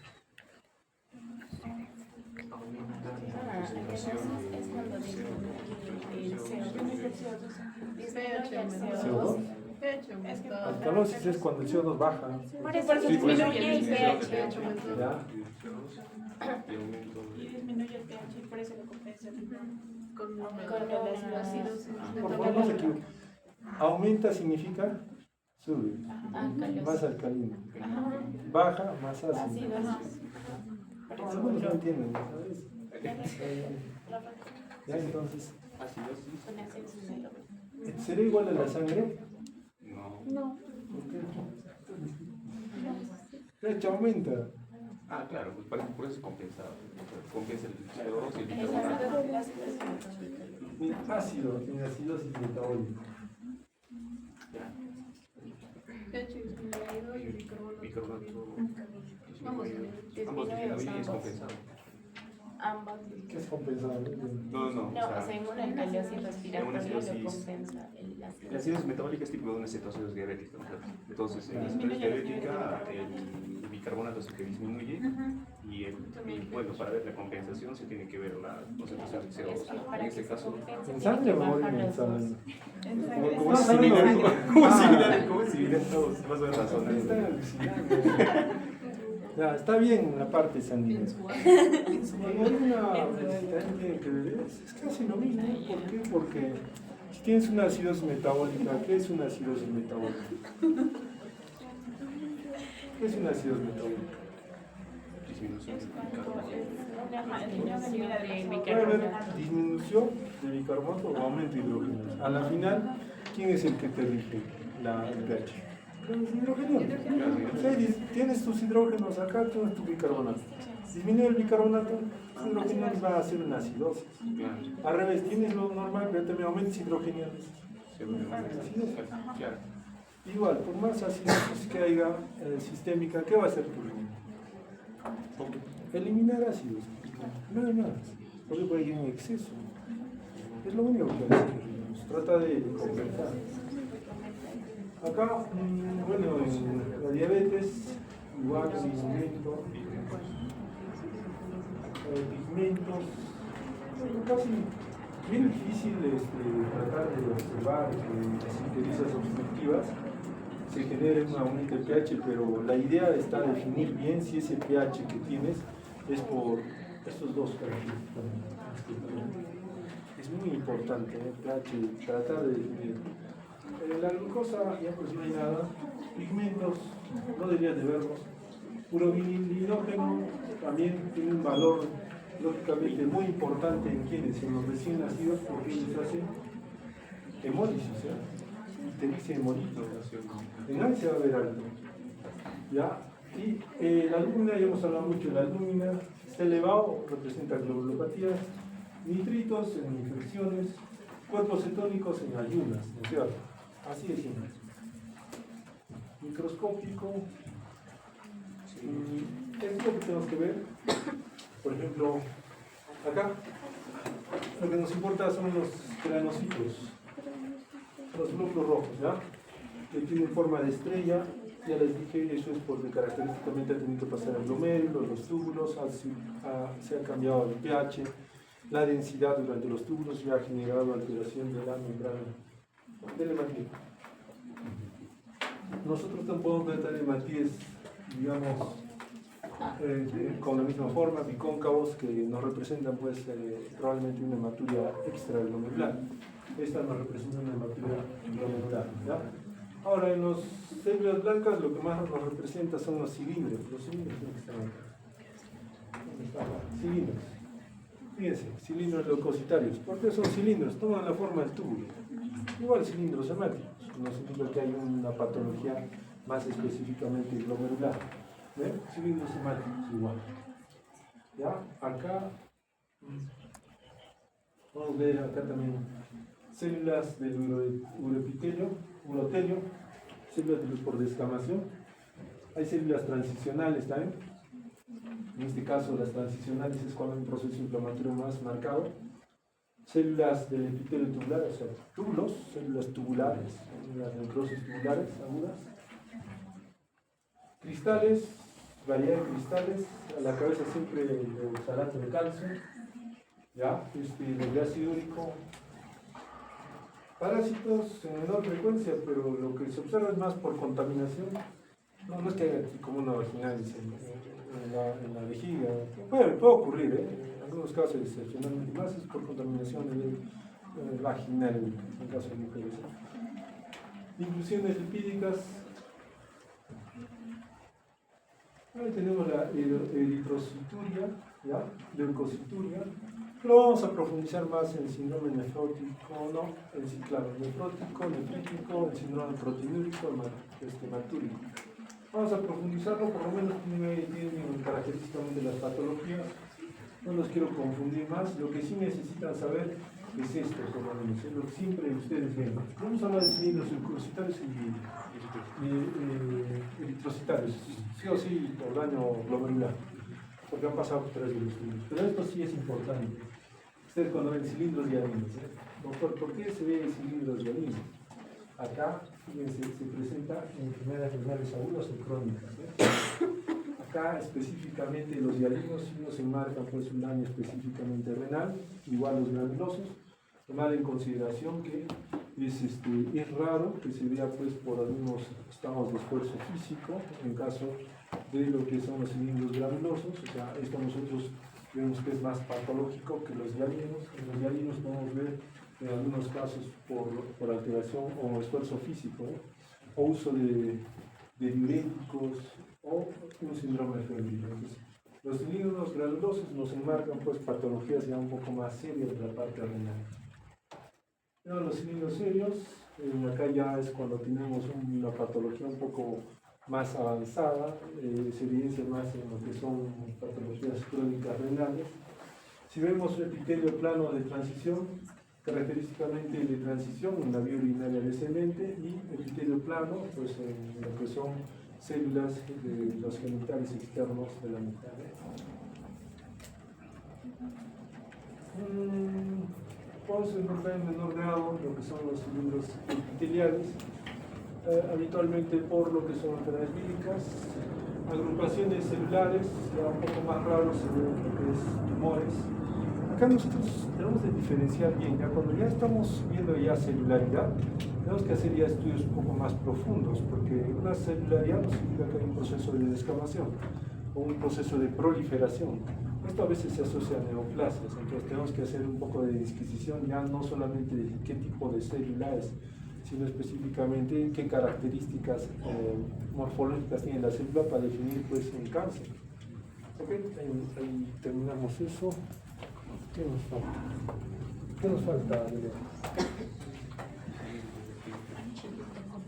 CO2. Alcalosis es cuando el CO2 baja. Por eso disminuye el pH. ¿Ya? Y disminuye el pH, por eso lo compensa. Con Por favor, no se equivoque. Aumenta significa sube, más alcalino. Baja, más ácido. Algunos no entienden, ¿sabes? Ya, entonces, ¿será igual a la sangre? No. ¿Por qué? De hecho, aumenta. Ah, claro, pues por eso es compensado. Compensa el CO2 y el bicarbonato. Ácido, tiene acidosis metabólica. Bicarbonato. Vamos, Ambos disminuyen y es compensado. Ambos. ¿Qué es compensado? No. No, o sea, en una alcalosis respiratoria lo acidosis- compensa el ácido. La acidosis metabólica es tipo de una cetosis diabética. ¿No? Entonces, en la cetosis diabética, el bicarbonato es el que disminuye y bueno, para ver la compensación se tiene que ver la concentración de CO2. En este caso, ¿En sangre o en sangre? como es similar, todos, vas a ver la zona. Están alucinando. Ya, está bien la parte sanguínea. En orina también que ver, es casi lo mismo. ¿Por qué? Porque si tienes una acidosis metabólica, ¿qué es una acidosis metabólica? ¿Qué es una acidosis metabólica? Disminución del Puede haber disminución de bicarbonato o aumento de hidrógenos. A la final, ¿quién es el que te rige el pH? Los hidrógenos. O sea, tienes tus hidrógenos acá, tienes tu bicarbonato. Disminuye el bicarbonato, los hidrogeniales va a hacer una acidosis. Claro. Al revés, tienes lo normal, pero también aumentas hidrogeniales. Claro. Igual, por más acidosis que haya sistémica, ¿qué va a hacer tu riñón? Eliminar ácidos, nada más, porque puede ir en exceso. Es lo único que hace el riñón, se trata de compensar. Acá, bueno, en la diabetes, igual, pigmentos, casi bien difícil tratar de observar que las sintetizas obstructivas se genere un aumento de pH, pero la idea está definir bien si ese pH que tienes es por estos dos características. Es muy importante el pH, tratar de definir. La glucosa ya pues no hay nada, pigmentos no deberías de verlos, urobilinógeno también tiene un valor lógicamente muy importante en quienes, en los recién nacidos, porque ellos hacen hemólisis, te dice hemolito, en ahí se va a ver algo, ¿ya? Y la albúmina, ya hemos hablado mucho de la albúmina, está elevado, representa globulopatías, nitritos en infecciones, cuerpos cetónicos en ayunas, ¿no es cierto? Así es simple. Microscópico, es lo que tenemos que ver. Por ejemplo, acá lo que nos importa son los granocitos, los glóbulos rojos, ¿ya? Que tienen forma de estrella. Ya les dije, eso es porque característicamente ha tenido que pasar el glomérulo, los túbulos, se ha cambiado el pH, la densidad durante los túbulos y ha generado alteración de la membrana del hematíes. Nosotros tampoco podemos tratar hematíes, digamos, con la misma forma, bicóncavos, que nos representan pues probablemente una hematuria extraglomerular. Esta nos representa una hematuria glomerular, ¿ya? Ahora, en las células blancas lo que más nos representa son los cilindros. Los cilindros tienen que estar acá. ¿Dónde están? Cilindros. Fíjense, cilindros leucocitarios. ¿Por qué son cilindros? Toman la forma del túbulo. Igual cilindros hemáticos. No significa que hay una patología más específicamente glomerular. ¿Ven? Cilindros hemáticos igual. ¿Ya? Acá vamos a ver acá también células del urotelio, células de luz por descamación. Hay células transicionales también. En este caso, las transicionales es cuando hay un proceso inflamatorio más marcado. Células del epitelio tubular, o sea, túbulos, células tubulares, las necrosis tubulares agudas. Cristales, variedad de cristales, a la cabeza siempre el oxalato de calcio, ¿ya? El ácido úrico. Parásitos en menor frecuencia, pero lo que se observa es más por contaminación. No es que haya como una vaginalis en la vejiga. Puede ocurrir, en algunos casos excepcionalmente más es por contaminación vaginal, en el caso de mujeres. Inclusiones lipídicas. Ahí tenemos la eritrocituria, ¿ya? Leucocituria. Pero vamos a profundizar más en síndrome nefrótico, no, nefrótico, nefrítico, el síndrome proteinúrico, hematúrico. Vamos a profundizarlo, por lo menos tienen característicamente las patologías. No los quiero confundir más. Lo que sí necesitan saber es esto, por lo menos, es lo que siempre ustedes ven. Vamos a hablar de cilindros leucocitarios y eritrocitarios, sí o sí por daño glomerular, porque han pasado por 3 de los cilindros. Pero esto sí es importante. Ustedes cuando ven cilindros dialinos, doctor, ¿por qué se ve cilindros dialinos? Acá, fíjense, se presenta enfermedades renales agudas o crónicas. Acá específicamente los dialinos sí nos enmarcan pues un daño específicamente renal, igual los granulosos. Tomar en consideración que es raro que se vea pues por algunos estados de esfuerzo físico, en caso de lo que son los cilindros granulosos. O sea, esto nosotros vemos que es más patológico que los dialinos. En los dialinos podemos ver en algunos casos por alteración o esfuerzo físico, o uso de diuréticos o un síndrome febril. Los cilindros granulosos nos enmarcan pues patologías ya un poco más serias de la parte renal. Pero los cilindros serios, acá ya es cuando tenemos una patología un poco más avanzada, se evidencia más en lo que son patologías crónicas renales. Si vemos el epitelio plano de transición, característicamente de transición en la vía urinaria descendente, y epitelio plano pues en lo que son células de los genitales externos de la mujer. Vamos a encontrar en menor grado lo que son los cilindros epiteliales, habitualmente por lo que son enfermedades víricas, agrupaciones celulares, ya un poco más raros se ven lo que es tumores. Acá nosotros tenemos que diferenciar bien, ya cuando ya estamos viendo ya celularidad, tenemos que hacer ya estudios un poco más profundos, porque una celularidad no significa que hay un proceso de descamación o un proceso de proliferación. Esto a veces se asocia a neoplasias, entonces tenemos que hacer un poco de disquisición, ya no solamente de qué tipo de célula es, sino específicamente qué características morfológicas tiene la célula para definir pues un cáncer. Ok, ahí terminamos eso. ¿Qué nos falta? ¿Qué nos falta, Adrián?